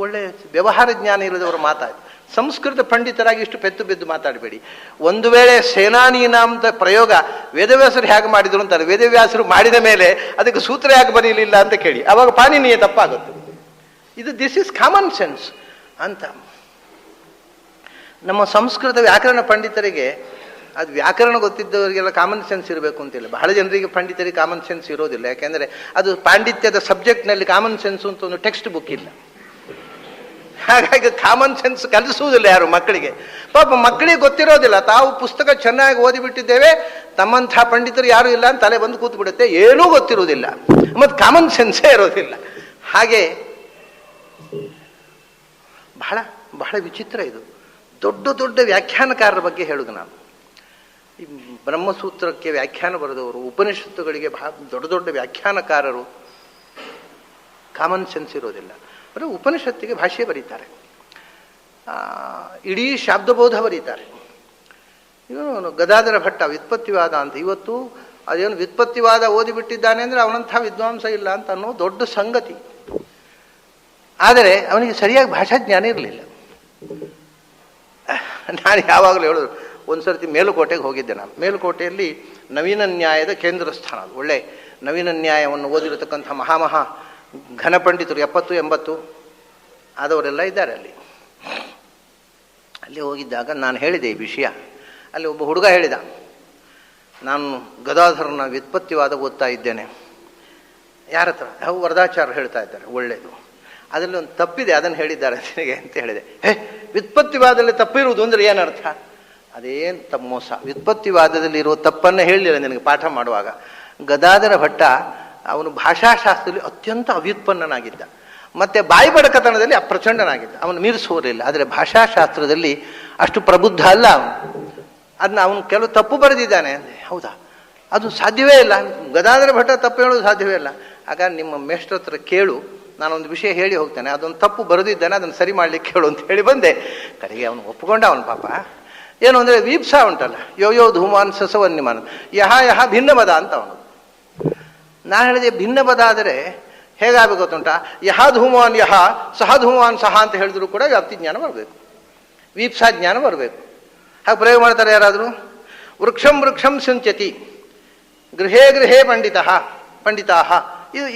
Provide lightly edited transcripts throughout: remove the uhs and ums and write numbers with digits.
ಒಳ್ಳೆ ವ್ಯವಹಾರ ಜ್ಞಾನ ಇಲ್ಲದವರು ಮಾತಾಡಿ. ಸಂಸ್ಕೃತ ಪಂಡಿತರಾಗಿ ಇಷ್ಟು ಪೆದ್ದು ಬೆದ್ದು ಮಾತಾಡಬೇಡಿ. ಒಂದು ವೇಳೆ ಸೇನಾನೀನಾಂತ ಪ್ರಯೋಗ ವೇದವ್ಯಾಸರು ಹೇಗೆ ಮಾಡಿದ್ರು ಅಂತಾರೆ, ವೇದವ್ಯಾಸರು ಮಾಡಿದ ಮೇಲೆ ಅದಕ್ಕೆ ಸೂತ್ರ ಯಾಕೆ ಬರೀಲಿಲ್ಲ ಅಂತ ಕೇಳಿ, ಅವಾಗ ಪಾಣಿನಿಯ ತಪ್ಪಾಗುತ್ತೆ. ದಿಸ್ ಇಸ್ ಕಾಮನ್ ಸೆನ್ಸ್ ಅಂತ. ನಮ್ಮ ಸಂಸ್ಕೃತ ವ್ಯಾಕರಣ ಪಂಡಿತರಿಗೆ, ಅದು ವ್ಯಾಕರಣ ಗೊತ್ತಿದ್ದವರಿಗೆಲ್ಲ ಕಾಮನ್ ಸೆನ್ಸ್ ಇರಬೇಕು ಅಂತಿಲ್ಲ. ಬಹಳ ಜನರಿಗೆ ಪಂಡಿತರಿಗೆ ಕಾಮನ್ ಸೆನ್ಸ್ ಇರೋದಿಲ್ಲ. ಯಾಕೆಂದರೆ ಅದು ಪಾಂಡಿತ್ಯದ ಸಬ್ಜೆಕ್ಟ್ನಲ್ಲಿ ಕಾಮನ್ ಸೆನ್ಸ್ ಅಂತ ಒಂದು ಟೆಕ್ಸ್ಟ್ ಬುಕ್ ಇಲ್ಲ. ಹಾಗಾಗಿ ಕಾಮನ್ ಸೆನ್ಸ್ ಕಲಿಸುವುದಿಲ್ಲ ಯಾರು ಮಕ್ಕಳಿಗೆ. ಪಾಪ ಮಕ್ಕಳಿಗೆ ಗೊತ್ತಿರೋದಿಲ್ಲ. ತಾವು ಪುಸ್ತಕ ಚೆನ್ನಾಗಿ ಓದಿಬಿಟ್ಟಿದ್ದೇವೆ, ತಮ್ಮಂಥ ಪಂಡಿತರು ಯಾರೂ ಇಲ್ಲ ಅಂತ ತಲೆ ಬಂದು ಕೂತು ಬಿಡುತ್ತೆ, ಏನೂ ಗೊತ್ತಿರುವುದಿಲ್ಲ, ಮತ್ತು ಕಾಮನ್ ಸೆನ್ಸೇ ಇರೋದಿಲ್ಲ. ಹಾಗೆ ಬಹಳ ಬಹಳ ವಿಚಿತ್ರ ಇದು. ದೊಡ್ಡ ದೊಡ್ಡ ವ್ಯಾಖ್ಯಾನಕಾರರ ಬಗ್ಗೆ ಹೇಳುದು ನಾನು. ಈ ಬ್ರಹ್ಮಸೂತ್ರಕ್ಕೆ ವ್ಯಾಖ್ಯಾನ ಬರೆದವರು, ಉಪನಿಷತ್ತುಗಳಿಗೆ ಬಹಳ ದೊಡ್ಡ ದೊಡ್ಡ ವ್ಯಾಖ್ಯಾನಕಾರರು ಕಾಮನ್ ಸೆನ್ಸ್ ಇರೋದಿಲ್ಲ. ಅವರು ಉಪನಿಷತ್ತಿಗೆ ಭಾಷೆ ಬರೀತಾರೆ, ಇಡೀ ಶಾಬ್ದಬೋಧ ಬರೀತಾರೆ. ಇವನು ಗದಾಧರ ಭಟ್ಟ ವ್ಯುತ್ಪತ್ತಿವಾದ ಅಂತ, ಇವತ್ತು ಅದೇನು ವ್ಯುತ್ಪತ್ತಿವಾದ ಓದಿಬಿಟ್ಟಿದ್ದಾನೆ ಅಂದರೆ ಅವನಂಥ ವಿದ್ವಾಂಸ ಇಲ್ಲ ಅಂತ ಅನ್ನೋ ದೊಡ್ಡ ಸಂಗತಿ. ಆದರೆ ಅವನಿಗೆ ಸರಿಯಾಗಿ ಭಾಷಾ ಜ್ಞಾನ ಇರಲಿಲ್ಲ. ನಾನು ಯಾವಾಗಲೂ ಹೇಳೋದು, ಒಂದು ಸರ್ತಿ ಮೇಲುಕೋಟೆಗೆ ಹೋಗಿದ್ದೆ ನಾನು. ಮೇಲುಕೋಟೆಯಲ್ಲಿ ನವೀನ ನ್ಯಾಯದ ಕೇಂದ್ರ ಸ್ಥಾನ, ಅದು ಒಳ್ಳೆ ನವೀನ ನ್ಯಾಯವನ್ನು ಓದಿರತಕ್ಕಂಥ ಮಹಾಮಹಾ ಘನ ಪಂಡಿತರು 70-80 ಆದವರೆಲ್ಲ ಇದ್ದಾರೆ ಅಲ್ಲಿ. ಅಲ್ಲಿ ಹೋಗಿದ್ದಾಗ ನಾನು ಹೇಳಿದೆ ಈ ವಿಷಯ. ಅಲ್ಲಿ ಒಬ್ಬ ಹುಡುಗ ಹೇಳಿದ, ನಾನು ಗದಾಧರನ ವ್ಯುತ್ಪತ್ತಿವಾದ ಓದ್ತಾ ಇದ್ದೇನೆ. ಯಾರ ಹತ್ರ? ಯಾವ ವರದಾಚಾರ್ಯರು ಹೇಳ್ತಾ ಇದ್ದಾರೆ, ಒಳ್ಳೆಯದು, ಅದರಲ್ಲಿ ಒಂದು ತಪ್ಪಿದೆ, ಅದನ್ನು ಹೇಳಿದ್ದಾರೆ ನಿನಗೆ ಅಂತ ಹೇಳಿದೆ. ವ್ಯುತ್ಪತ್ತಿವಾದದಲ್ಲಿ ತಪ್ಪಿರುವುದು ಅಂದರೆ ಏನರ್ಥ? ಅದೇನು ತಮ್ಮ ಮೋಸ. ವ್ಯುತ್ಪತ್ತಿವಾದದಲ್ಲಿ ಇರುವ ತಪ್ಪನ್ನು ಹೇಳಲಿಲ್ಲ ನಿನಗೆ ಪಾಠ ಮಾಡುವಾಗ. ಗದಾಧರ ಭಟ್ಟ ಅವನು ಭಾಷಾಶಾಸ್ತ್ರದಲ್ಲಿ ಅತ್ಯಂತ ಅವ್ಯುತ್ಪನ್ನನಾಗಿದ್ದ, ಮತ್ತು ಬಾಯಿ ಬಡಕತನದಲ್ಲಿ ಅಪ್ರಚಂಡನಾಗಿದ್ದ. ಅವನು ಮೀರಿಸುವರಿಲ್ಲ. ಆದರೆ ಭಾಷಾಶಾಸ್ತ್ರದಲ್ಲಿ ಅಷ್ಟು ಪ್ರಬುದ್ಧ ಅಲ್ಲ ಅವನು. ಅದನ್ನ ಅವನು ಕೆಲವು ತಪ್ಪು ಬರೆದಿದ್ದಾನೆ ಅಂದೆ. ಹೌದಾ? ಅದು ಸಾಧ್ಯವೇ ಇಲ್ಲ. ಗದಾಧರ ಭಟ್ಟ ತಪ್ಪು ಹೇಳೋದು ಸಾಧ್ಯವೇ ಇಲ್ಲ. ಹಾಗಾಗಿ ನಿಮ್ಮ ಮೇಷ್ಟ್ರ ಹತ್ರ ಕೇಳು, ನಾನೊಂದು ವಿಷಯ ಹೇಳಿ ಹೋಗ್ತೇನೆ, ಅದೊಂದು ತಪ್ಪು ಬರೆದಿದ್ದಾನೆ, ಅದನ್ನು ಸರಿ ಮಾಡಲಿಕ್ಕೆ ಕೇಳು ಅಂತ ಹೇಳಿ ಬಂದೆ. ಕಡೆಗೆ ಅವನು ಒಪ್ಪಿಕೊಂಡ. ಅವನು ಪಾಪ ಏನು ಅಂದರೆ ವೀಪ್ಸಾ ಉಂಟಲ್ಲ, ಯೋ ಧೂಮಾನ್ ಸಸವನ್ಯಮಾನ ಯಹ ಭಿನ್ನ ಪದ ಅಂತ ಅವನು. ನಾನು ಹೇಳಿದೆ, ಭಿನ್ನ ಪದ ಆದರೆ ಹೇಗಾಗಬೇಕು ಗೊತ್ತುಂಟ? ಯಹ ಧೂಮಾನ್ ಯಹ, ಸಹ ಧೂಮಾನ್ ಸಹ ಅಂತ ಹೇಳಿದ್ರು ಕೂಡ ವ್ಯಾಪ್ತಿ ಜ್ಞಾನ ಬರಬೇಕು, ವೀಪ್ಸಾ ಜ್ಞಾನ ಬರಬೇಕು. ಹಾಗೆ ಪ್ರಯೋಗ ಮಾಡ್ತಾರೆ ಯಾರಾದರೂ. ವೃಕ್ಷಂ ವೃಕ್ಷಂ ಸಿಂಚತಿ ಗೃಹೇ ಗೃಹೇ ಪಂಡಿತಾಹ.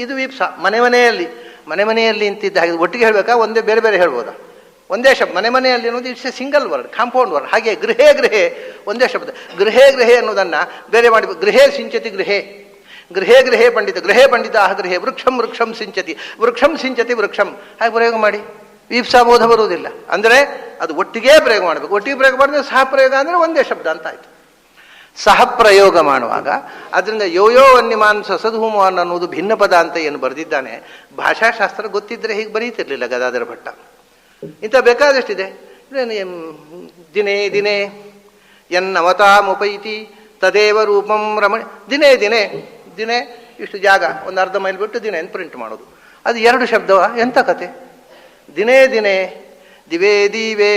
ಇದು ವೀಪ್ಸಾ. ಮನೆಯಲ್ಲಿ ಇಂತಿದ್ದ ಹಾಗೆ ಒಟ್ಟಿಗೆ ಹೇಳಬೇಕಾ, ಒಂದೇ ಬೇರೆ ಬೇರೆ ಹೇಳ್ಬೋದಾ? ಒಂದೇ ಶಬ್ದ. ಮನೆಯಲ್ಲಿ ಅನ್ನೋದು it's A single word, compound word. ಹಾಗೆ ಗೃಹೇ ಒಂದೇ ಶಬ್ದ. ಗೃಹೇ ಅನ್ನೋದನ್ನು ಬೇರೆ ಮಾಡಿ, ಗೃಹೇ ಸಿಂಚತಿ ಗೃಹೇ ಪಂಡಿತ, ಗೃಹೇ ಗೃಹೇ ವೃಕ್ಷಂ ಸಿಂಚತಿ ವೃಕ್ಷಂ. ಹಾಗೆ ಪ್ರಯೋಗ ಮಾಡಿ ವೀಪ್ಸಾಬೋಧ ಬರುವುದಿಲ್ಲ. ಅಂದರೆ ಅದು ಒಟ್ಟಿಗೆ ಪ್ರಯೋಗ ಮಾಡಬೇಕು. ಒಟ್ಟಿಗೆ ಪ್ರಯೋಗ ಮಾಡಿದ್ರೆ ಸಹ ಪ್ರಯೋಗ ಅಂದರೆ ಒಂದೇ ಶಬ್ದ ಅಂತ ಆಯಿತು. ಸಹ ಪ್ರಯೋಗ ಮಾಡುವಾಗ ಅದರಿಂದ ಯೋ ವನ್ಯಮಾನ್ ಸಸಧೂಮವಾನ್ ಅನ್ನೋದು ಭಿನ್ನ ಪದ ಅಂತ ಏನು ಬರೆದಿದ್ದಾನೆ, ಭಾಷಾಶಾಸ್ತ್ರ ಗೊತ್ತಿದ್ದರೆ ಹೀಗೆ ಬರೀತಿರ್ಲಿಲ್ಲ ಗದಾಧರ ಭಟ್ಟ. ಇಂಥ ಬೇಕಾದಷ್ಟಿದೆ. ದಿನೇ ಎನ್ನವತಾಮುಪೈತಿ ತದೇವ ರೂಪಂ ರಮಣಿ. ದಿನೇ ಇಷ್ಟು ಜಾಗ, ಒಂದು ಅರ್ಧ ಮೈಲ್ ಬಿಟ್ಟು ದಿನೇ ಅಂತ ಪ್ರಿಂಟ್ ಮಾಡೋದು. ಅದು 2 ಶಬ್ದವ, ಎಂಥ ಕತೆ? ದಿನೇ ದಿವೇ ದೀವೇ.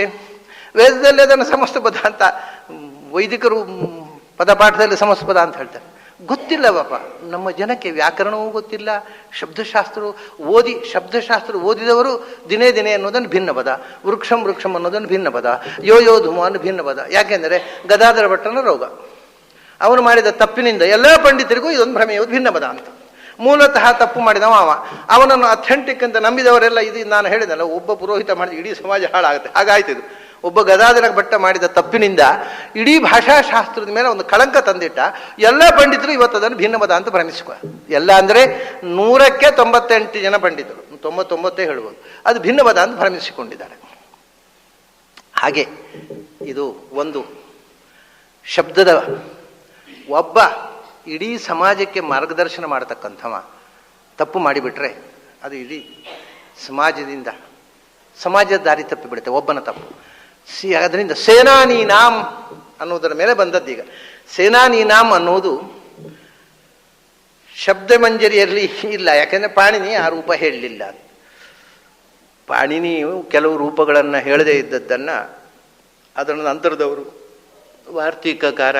ವೇದದಲ್ಲಿ ಅದನ್ನು ಸಮಸ್ತ ಪದ ಅಂತ, ವೈದಿಕರು ಪದಪಾಠದಲ್ಲಿ ಸಮಸ್ತ ಪದ ಅಂತ ಹೇಳ್ತಾರೆ. ಗೊತ್ತಿಲ್ಲ ಪಾಪ ನಮ್ಮ ಜನಕ್ಕೆ. ವ್ಯಾಕರಣವೂ ಗೊತ್ತಿಲ್ಲ, ಶಬ್ದಶಾಸ್ತ್ರ ಓದಿದವರು ದಿನೇ ಅನ್ನೋದನ್ನು ಭಿನ್ನ ಪದ, ವೃಕ್ಷಂ ಅನ್ನೋದನ್ನು ಭಿನ್ನ ಪದ, ಯೋ ಧೂಮಾನ್ ಭಿನ್ನ ಪದ. ಯಾಕೆಂದರೆ ಗದಾಧರ ಭಟ್ಟನ ರೋಗ. ಅವನು ಮಾಡಿದ ತಪ್ಪಿನಿಂದ ಎಲ್ಲ ಪಂಡಿತರಿಗೂ ಇದೊಂದು ಭ್ರಮೆಯು ಭಿನ್ನ ಪದ ಅಂತ. ಮೂಲತಃ ತಪ್ಪು ಮಾಡಿದವ ಅವನನ್ನು ಅಥೆಂಟಿಕ್ ಅಂತ ನಂಬಿದವರೆಲ್ಲ, ಇದು ನಾನು ಹೇಳಿದಲ್ಲ, ಒಬ್ಬ ಪುರೋಹಿತ ಮಾಡಿದ ಇಡೀ ಸಮಾಜ ಹಾಳಾಗುತ್ತೆ. ಹಾಗಾಯ್ತಿದು. ಒಬ್ಬ ಗದಾಧರ ಭಟ್ಟ ಮಾಡಿದ ತಪ್ಪಿನಿಂದ ಇಡೀ ಭಾಷಾಶಾಸ್ತ್ರದ ಮೇಲೆ ಒಂದು ಕಳಂಕ ತಂದಿಟ್ಟ. ಎಲ್ಲ ಪಂಡಿತರು ಇವತ್ತು ಅದನ್ನು ಭಿನ್ನ ಪದ ಅಂತ ಭ್ರಮಿಸಿಕೊ. ಎಲ್ಲ ಅಂದರೆ 100ಕ್ಕೆ 98 ಜನ ಪಂಡಿತರು, 99 ಹೇಳ್ಬೋದು, ಅದು ಭಿನ್ನ ಪದ ಅಂತ ಭ್ರಮಿಸಿಕೊಂಡಿದ್ದಾರೆ. ಹಾಗೆ ಇದು ಒಂದು ಶಬ್ದದ ಒಬ್ಬ ಇಡೀ ಸಮಾಜಕ್ಕೆ ಮಾರ್ಗದರ್ಶನ ಮಾಡತಕ್ಕಂಥವ ತಪ್ಪು ಮಾಡಿಬಿಟ್ರೆ ಅದು ಇಡೀ ಸಮಾಜದ ದಾರಿ ತಪ್ಪಿಬಿಡುತ್ತೆ, ಒಬ್ಬನ ತಪ್ಪು. ಅದರಿಂದ ಸೇನಾನೀನಾಂ ಅನ್ನೋದರ ಮೇಲೆ ಬಂದದ್ದೀಗ. ಸೇನಾನೀನಾಂ ಅನ್ನೋದು ಶಬ್ದಮಂಜರಿಯಲ್ಲಿ ಇಲ್ಲ. ಯಾಕೆಂದರೆ ಪಾಣಿನಿ ಆ ರೂಪ ಹೇಳಲಿಲ್ಲ. ಪಾಣಿನಿಯು ಕೆಲವು ರೂಪಗಳನ್ನು ಹೇಳದೇ ಇದ್ದದ್ದನ್ನು ಅದರ ನಂತರದವರು ವಾರ್ತಿಕಕಾರ,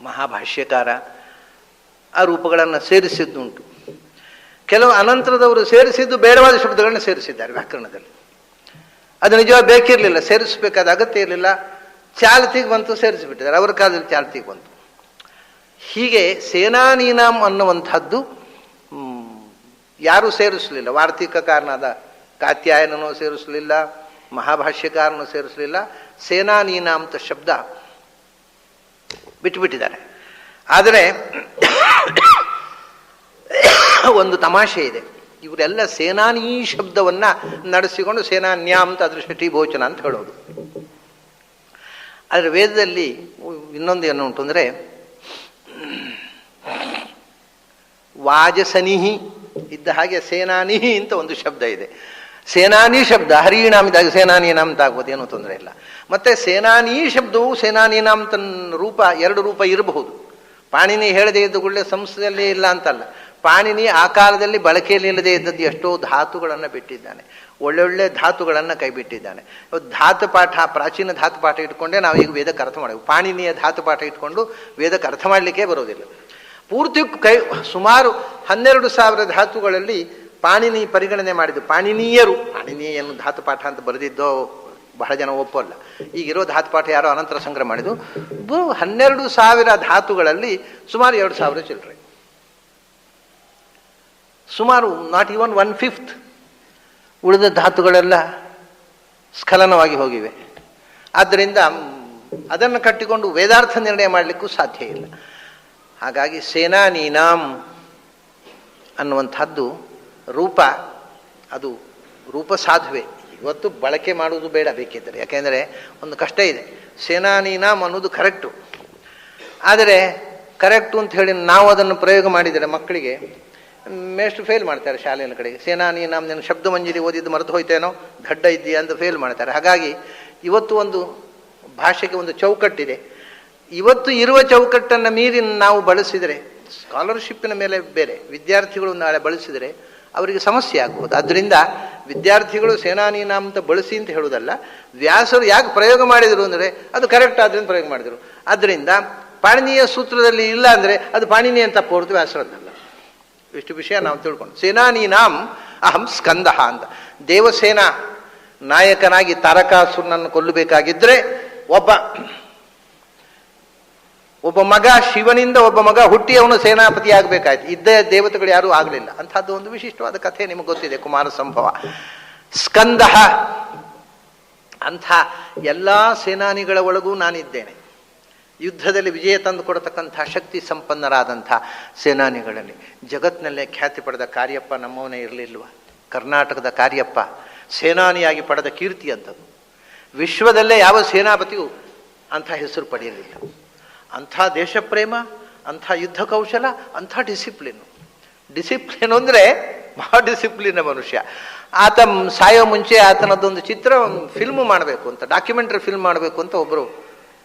ಮಹಾಭಾಷ್ಯಕಾರ ಆ ರೂಪಗಳನ್ನು ಸೇರಿಸಿದ್ದುಂಟು. ಕೆಲವು ಅನಂತರದವರು ಸೇರಿಸಿದ್ದು ಬೇಡವಾದ ಶಬ್ದಗಳನ್ನ ಸೇರಿಸಿದ್ದಾರೆ ವ್ಯಾಕರಣದಲ್ಲಿ. ಅದು ನಿಜವಾಗಿ ಬೇಕಿರಲಿಲ್ಲ, ಸೇರಿಸಬೇಕಾದ ಅಗತ್ಯ ಇರಲಿಲ್ಲ. ಚಾಲ್ತಿಗೆ ಬಂತು, ಸೇರಿಸಿಬಿಟ್ಟಿದ್ದಾರೆ. ಅವರ ಕಾಲದಲ್ಲಿ ಚಾಲ್ತಿಗೆ ಬಂತು. ಹೀಗೆ ಸೇನಾನೀನಾಂ ಅನ್ನುವಂಥದ್ದು ಯಾರೂ ಸೇರಿಸಲಿಲ್ಲ. ವಾರ್ತಿಕಕಾರನಾದ ಕಾತ್ಯಾಯನನೂ ಸೇರಿಸಲಿಲ್ಲ, ಮಹಾಭಾಷ್ಯಕಾರನೂ ಸೇರಿಸಲಿಲ್ಲ. ಸೇನಾನೀನಾಂ ಅಂತ ಶಬ್ದ ಬಿಟ್ಟುಬಿಟ್ಟಿದ್ದಾರೆ. ಆದರೆ ಒಂದು ತಮಾಷೆ ಇದೆ. ಇವರೆಲ್ಲ ಸೇನಾನಿ ಶಬ್ದವನ್ನು ನಡೆಸಿಕೊಂಡು ಸೇನಾನ್ಯಾಂ ಅಂತ ಅದ್ರ ಷಷ್ಠೀಭೋಚನ ಅಂತ ಹೇಳೋದು. ಆದರೆ ವೇದದಲ್ಲಿ ಇನ್ನೊಂದು ಏನು ಉಂಟು ಅಂದರೆ, ವಾಜಸನಿಹಿ ಇದ್ದ ಹಾಗೆ ಸೇನಾನಿಹಿ ಅಂತ ಒಂದು ಶಬ್ದ ಇದೆ. ಸೇನಾನಿ ಶಬ್ದ ಹರಿಣಾಮಿದಾಗ ಸೇನಾನೀನಾಂ ಅಂತ ಆಗ್ಬೋದು, ಏನೂ ತೊಂದರೆ ಇಲ್ಲ. ಮತ್ತೆ ಸೇನಾನಿ ಶಬ್ದವು ಸೇನಾನೀನಾಂ ತನ್ನ ರೂಪ, ಎರಡು ರೂಪ ಇರಬಹುದು. ಪಾಣಿನಿ ಹೇಳದೇ ಇದ್ದ ಗುಳ್ಳೆ ಸಂಸ್ಕೃತದಲ್ಲೇ ಇಲ್ಲ ಅಂತಲ್ಲ. ಪಾಣಿನಿ ಆ ಕಾಲದಲ್ಲಿ ಬಳಕೆಯಲ್ಲಿ ಇಲ್ಲದೆ ಇದ್ದದ್ದು ಎಷ್ಟೋ ಧಾತುಗಳನ್ನು ಬಿಟ್ಟಿದ್ದಾನೆ, ಒಳ್ಳೊಳ್ಳೆ ಧಾತುಗಳನ್ನು ಕೈ ಬಿಟ್ಟಿದ್ದಾನೆ. ಧಾತುಪಾಠ, ಪ್ರಾಚೀನ ಧಾತುಪಾಠ ಇಟ್ಕೊಂಡೇ ನಾವು ಈಗ ವೇದಕ್ಕೆ ಅರ್ಥ ಮಾಡಬೇಕು. ಪಾಣಿನಿಯ ಧಾತುಪಾಠ ಇಟ್ಕೊಂಡು ವೇದಕ್ಕೆ ಅರ್ಥ ಮಾಡಲಿಕ್ಕೆ ಬರೋದಿಲ್ಲ. ಪೂರ್ತಿ ಸುಮಾರು 12,000 ಧಾತುಗಳಲ್ಲಿ ಪಾಣಿನಿ ಪರಿಗಣನೆ ಮಾಡಿದ್ದು. ಪಾಣಿನಿಯನ್ನು ಧಾತುಪಾಠ ಅಂತ ಬರೆದಿದ್ದೋ ಬಹಳ ಜನ ಒಪ್ಪಲ್ಲ. ಈಗಿರೋ ಧಾತುಪಾಠ ಯಾರೋ ಅನಂತರ ಸಂಗ್ರಹ ಮಾಡಿದ್ದು. 12,000 ಧಾತುಗಳಲ್ಲಿ ಸುಮಾರು 2,000 ಚಿಲ್ಲರೆ, ಸುಮಾರು ನಾಟ್ ಇವನ್ 1/5. ಉಳಿದ ಧಾತುಗಳೆಲ್ಲ ಸ್ಖಲನವಾಗಿ ಹೋಗಿವೆ. ಆದ್ದರಿಂದ ಅದನ್ನು ಕಟ್ಟಿಕೊಂಡು ವೇದಾರ್ಥ ನಿರ್ಣಯ ಮಾಡಲಿಕ್ಕೂ ಸಾಧ್ಯ ಇಲ್ಲ. ಹಾಗಾಗಿ ಸೇನಾನೀನಾಂ ಅನ್ನುವಂಥದ್ದು ರೂಪ, ಅದು ರೂಪ ಸಾಧುವೆ. ಇವತ್ತು ಬಳಕೆ ಮಾಡುವುದು ಬೇಡ ಬೇಕಿದ್ದರೆ, ಯಾಕೆಂದರೆ ಒಂದು ಕಷ್ಟ ಇದೆ. ಸೇನಾನೀನಾಂ ಅನ್ನೋದು ಕರೆಕ್ಟು. ಆದರೆ ಕರೆಕ್ಟು ಅಂತ ಹೇಳಿ ನಾವು ಅದನ್ನು ಪ್ರಯೋಗ ಮಾಡಿದರೆ ಮಕ್ಕಳಿಗೆ ಮೇಷ್ಟು ಫೇಲ್ ಮಾಡ್ತಾರೆ. ಶಾಲೆಯ ಕಡೆಗೆ ಸೇನಾನೀನಾಂ ನಾನು ಶಬ್ದ ಮಂಜರಿ ಓದಿದ್ದು ಮರೆತು ಹೋಯ್ತೇನೋ, ದಡ್ಡ ಇದೆಯಾ ಅಂತ ಫೇಲ್ ಮಾಡ್ತಾರೆ. ಹಾಗಾಗಿ ಇವತ್ತು ಒಂದು ಭಾಷೆಗೆ ಒಂದು ಚೌಕಟ್ಟಿದೆ. ಇವತ್ತು ಇರುವ ಚೌಕಟ್ಟನ್ನು ಮೀರಿ ನಾವು ಬಳಸಿದರೆ, ಸ್ಕಾಲರ್ಶಿಪ್ಪಿನ ಮೇಲೆ ಬೇರೆ ವಿದ್ಯಾರ್ಥಿಗಳು ನಾಳೆ ಬಳಸಿದರೆ ಅವರಿಗೆ ಸಮಸ್ಯೆ ಆಗ್ಬೋದು. ಆದ್ದರಿಂದ ವಿದ್ಯಾರ್ಥಿಗಳು ಸೇನಾನೀನಾಂ ಅಂತ ಬಳಸಿ ಅಂತ ಹೇಳುವುದಲ್ಲ. ವ್ಯಾಸರು ಯಾಕೆ ಪ್ರಯೋಗ ಮಾಡಿದರು ಅಂದರೆ ಅದು ಕರೆಕ್ಟ್ ಆದ್ದರಿಂದ ಪ್ರಯೋಗ ಮಾಡಿದರು. ಆದ್ದರಿಂದ ಪಾಣಿನಿಯ ಸೂತ್ರದಲ್ಲಿ ಇಲ್ಲ ಅಂದರೆ ಅದು ಪಾಣಿನಿ ಅಂತ ಹೊರತು ವ್ಯಾಸರದ್ದಲ್ಲ. ಇಷ್ಟು ವಿಷಯ ನಾವು ತಿಳ್ಕೊಂಡು, ಸೇನಾನೀನಾಂ ಅಹಂ ಸ್ಕಂದ ಅಂತ. ದೇವಸೇನಾ ನಾಯಕನಾಗಿ ತಾರಕಾಸುರನನ್ನು ಕೊಲ್ಲಬೇಕಾಗಿದ್ದರೆ ಒಬ್ಬ ಮಗ, ಶಿವನಿಂದ ಒಬ್ಬ ಮಗ ಹುಟ್ಟಿ ಅವನು ಸೇನಾಪತಿ ಆಗಬೇಕಾಯ್ತು. ಇದ್ದ ದೇವತೆಗಳು ಯಾರೂ ಆಗಲಿಲ್ಲ. ಅಂಥದ್ದು ಒಂದು ವಿಶಿಷ್ಟವಾದ ಕಥೆ ನಿಮಗೆ ಗೊತ್ತಿದೆ, ಕುಮಾರ ಸಂಭವ. ಸ್ಕಂದ ಅಂಥ ಎಲ್ಲ ಸೇನಾನಿಗಳ ಒಳಗೂ ನಾನಿದ್ದೇನೆ. ಯುದ್ಧದಲ್ಲಿ ವಿಜಯ ತಂದು ಕೊಡತಕ್ಕಂಥ ಶಕ್ತಿ ಸಂಪನ್ನರಾದಂಥ ಸೇನಾನಿಗಳಲ್ಲಿ ಜಗತ್ತಿನಲ್ಲೇ ಖ್ಯಾತಿ ಪಡೆದ ಕಾರ್ಯಪ್ಪ ನಮ್ಮವನೇ ಇರಲಿಲ್ವ? ಕರ್ನಾಟಕದ ಕಾರ್ಯಪ್ಪ ಸೇನಾನಿಯಾಗಿ ಪಡೆದ ಕೀರ್ತಿ ಅಂಥದ್ದು. ವಿಶ್ವದಲ್ಲೇ ಯಾವ ಸೇನಾಪತಿಯೂ ಅಂಥ ಹೆಸರು ಪಡೆಯಲಿಲ್ಲ. ಅಂಥ ದೇಶಪ್ರೇಮ, ಅಂಥ ಯುದ್ಧ ಕೌಶಲ, ಅಂಥ ಡಿಸಿಪ್ಲಿನ್ ಅಂದರೆ ಬಹಳ ಡಿಸಿಪ್ಲಿನ್ ಮನುಷ್ಯ. ಆತ ಸಾಯೋ ಮುಂಚೆ ಆತನದ್ದೊಂದು ಚಿತ್ರ ಫಿಲ್ಮ್ ಮಾಡಬೇಕು ಅಂತ, ಡಾಕ್ಯುಮೆಂಟ್ರಿ ಫಿಲ್ಮ್ ಮಾಡಬೇಕು ಅಂತ ಒಬ್ಬರು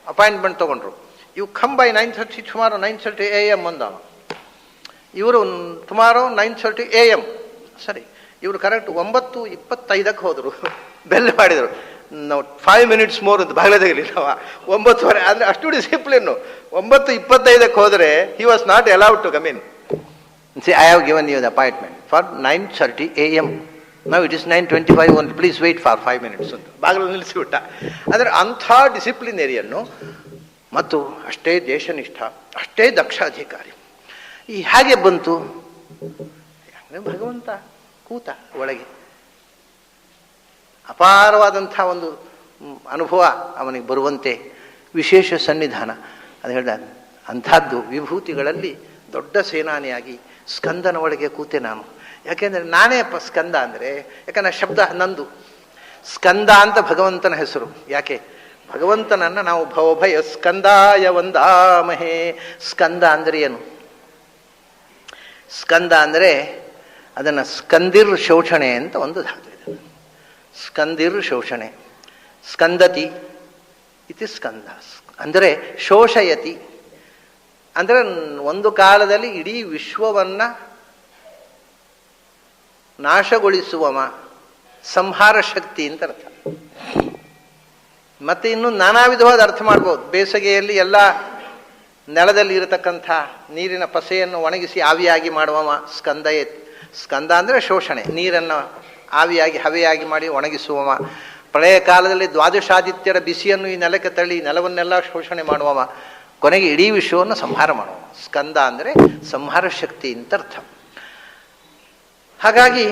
ಅಪಾಯಿಂಟ್ಮೆಂಟ್ ತೊಗೊಂಡ್ರು. You come by 9:30, tomorrow 9:30 AM ಅಂದ. ಇವರು ಟುಮಾರೋ 9:30 AM. ಸರಿ, ಇವರು ಕರೆಕ್ಟ್ 9:25 ಹೋದರು. ಬೆಲ್ ಮಾಡಿದರು. ನಾವು 5 minutes ಮೋರ್ ಅಂತ ಬಾಗ್ಲದಾಗಲಿ ನಾವು 9:30 ಅಂದರೆ ಅಷ್ಟು ಡಿಸಿಪ್ಲಿನ್ನು. 9:25 ಹೋದರೆ he was not allowed to come in. See, I have given you the appointment for 9:30 AM. ನಾವು it is 9:25 only, please wait for 5 minutes ಅಂತ ಬಾಗಿಲು ನಿಲ್ಲಿಸಿಬಿಟ್ಟ. ಅಂದರೆ ಅಂಥ ಡಿಸಿಪ್ಲಿನೇರಿಯನ್ನು ಮತ್ತು ಅಷ್ಟೇ ದೇಶನಿಷ್ಠ, ಅಷ್ಟೇ ದಕ್ಷ ಅಧಿಕಾರಿ. ಈ ಹಾಗೆ ಬಂತು ಭಗವಂತ ಕೂತ ಒಳಗೆ. ಅಪಾರವಾದಂಥ ಒಂದು ಅನುಭವ ಅವನಿಗೆ ಬರುವಂತೆ ವಿಶೇಷ ಸನ್ನಿಧಾನ. ಅದು ಹೇಳ್ದ, ಅಂಥದ್ದು ವಿಭೂತಿಗಳಲ್ಲಿ ದೊಡ್ಡ ಸೇನಾನಿಯಾಗಿ ಸ್ಕಂದನ ಒಳಗೆ ಕೂತೆ ನಾನು. ಯಾಕೆಂದರೆ ನಾನೇ ಸ್ಕಂದ ಅಂದರೆ, ಯಾಕಂದರೆ ಶಬ್ದ ನಂದು. ಸ್ಕಂದ ಅಂತ ಭಗವಂತನ ಹೆಸರು. ಯಾಕೆ? ಭಗವಂತನನ್ನು ನಾವು ಭವಭಯ ಸ್ಕಂದಾಯ ವಂದಾಮಹೇ. ಸ್ಕಂದ ಅಂದರೆ ಏನು? ಸ್ಕಂದ ಅಂದರೆ ಅದನ್ನು ಸ್ಕಂದಿರ್ ಶೋಷಣೆ ಅಂತ ಒಂದು ಧಾತು ಇದೆ. ಸ್ಕಂದಿರ್ ಶೋಷಣೆ. ಸ್ಕಂದತಿ ಇತಿ ಸ್ಕಂದ ಅಂದರೆ ಶೋಷಯತಿ ಅಂದರೆ ಒಂದು ಕಾಲದಲ್ಲಿ ಇಡೀ ವಿಶ್ವವನ್ನು ನಾಶಗೊಳಿಸುವವ, ಸಂಹಾರ ಶಕ್ತಿ ಅಂತ ಅರ್ಥ. ಮತ್ತೆ ಇನ್ನು ನಾನಾ ವಿಧವಾದ ಅರ್ಥ ಮಾಡ್ಬೋದು. ಬೇಸಿಗೆಯಲ್ಲಿ ಎಲ್ಲ ನೆಲದಲ್ಲಿ ಇರತಕ್ಕಂಥ ನೀರಿನ ಪಸೆಯನ್ನು ಒಣಗಿಸಿ ಆವಿಯಾಗಿ ಮಾಡುವವ ಸ್ಕಂದಯತಿ. ಸ್ಕಂದ ಅಂದರೆ ಶೋಷಣೆ, ನೀರನ್ನು ಆವಿಯಾಗಿ ಹವೆಯಾಗಿ ಮಾಡಿ ಒಣಗಿಸುವವ, ಪ್ರಳಯ ಕಾಲದಲ್ಲಿ ದ್ವಾದಶಾದಿತ್ಯರ ಬಿಸಿಯನ್ನು ಈ ನೆಲಕ್ಕೆ ತಳ್ಳಿ ನೆಲವನ್ನೆಲ್ಲ ಶೋಷಣೆ ಮಾಡುವವ, ಕೊನೆಗೆ ಇಡೀ ವಿಶ್ವವನ್ನು ಸಂಹಾರ ಮಾಡುವ. ಸ್ಕಂದ ಅಂದರೆ ಸಂಹಾರ ಶಕ್ತಿ ಅಂತ ಅರ್ಥ. ಹಾಗಾಗಿ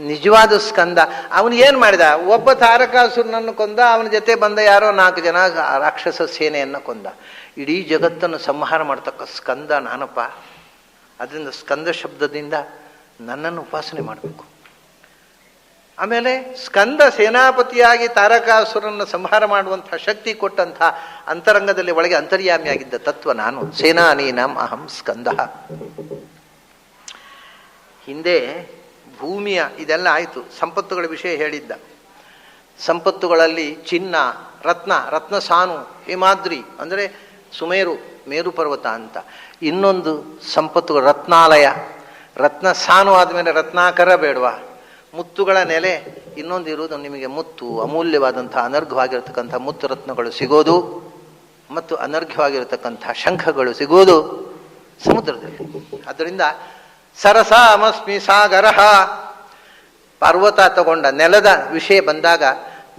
ನಿಜವಾದ ಸ್ಕಂದ ಅವನು ಏನು ಮಾಡಿದ? ಒಬ್ಬ ತಾರಕಾಸುರನನ್ನು ಕೊಂದ, ಅವನ ಜೊತೆ ಬಂದ ಯಾರೋ 4 ಜನ ರಾಕ್ಷಸ ಸೇನೆಯನ್ನು ಕೊಂದ. ಇಡೀ ಜಗತ್ತನ್ನು ಸಂಹಾರ ಮಾಡ್ತಕ್ಕ ಸ್ಕಂದ ನಾನಪ್ಪ. ಅದರಿಂದ ಸ್ಕಂದ ಶಬ್ದದಿಂದ ನನ್ನನ್ನು ಉಪಾಸನೆ ಮಾಡಬೇಕು. ಆಮೇಲೆ ಸ್ಕಂದ ಸೇನಾಪತಿಯಾಗಿ ತಾರಕಾಸುರನ್ನು ಸಂಹಾರ ಮಾಡುವಂಥ ಶಕ್ತಿ ಕೊಟ್ಟಂಥ ಅಂತರಂಗದಲ್ಲಿ ಒಳಗೆ ಅಂತರ್ಯಾಮಿಯಾಗಿದ್ದ ತತ್ವ ನಾನು. ಸೇನಾನೀನಾಂ ಅಹಂ ಸ್ಕಂದ. ಹಿಂದೆ ಭೂಮಿಯ ಇದೆಲ್ಲ ಆಯಿತು, ಸಂಪತ್ತುಗಳ ವಿಷಯ ಹೇಳಿದ್ದ. ಸಂಪತ್ತುಗಳಲ್ಲಿ ಚಿನ್ನ, ರತ್ನ ಸಾನು, ಹೇಮಾದ್ರಿ ಅಂದರೆ ಸುಮೇರು, ಮೇರು ಪರ್ವತ ಅಂತ. ಇನ್ನೊಂದು ಸಂಪತ್ತುಗಳು ರತ್ನಾಲಯ, ರತ್ನ ಸಾನು ಆದಮೇಲೆ ರತ್ನಾಕರ ಬೇಡವಾ? ಮುತ್ತುಗಳ ನೆಲೆ ಇನ್ನೊಂದು ಇರುವುದು ನಿಮಗೆ. ಮುತ್ತು ಅಮೂಲ್ಯವಾದಂಥ ಅನರ್ಘವಾಗಿರತಕ್ಕಂಥ ಮುತ್ತು ರತ್ನಗಳು ಸಿಗೋದು ಮತ್ತು ಅನರ್ಘ್ಯವಾಗಿರತಕ್ಕಂಥ ಶಂಖಗಳು ಸಿಗೋದು ಸಮುದ್ರದಲ್ಲಿ. ಆದ್ದರಿಂದ ಸರಸಾಮಸ್ಮಿ ಸಾಗರ. ಪರ್ವತ ತಗೊಂಡ ನೆಲದ ವಿಷಯ ಬಂದಾಗ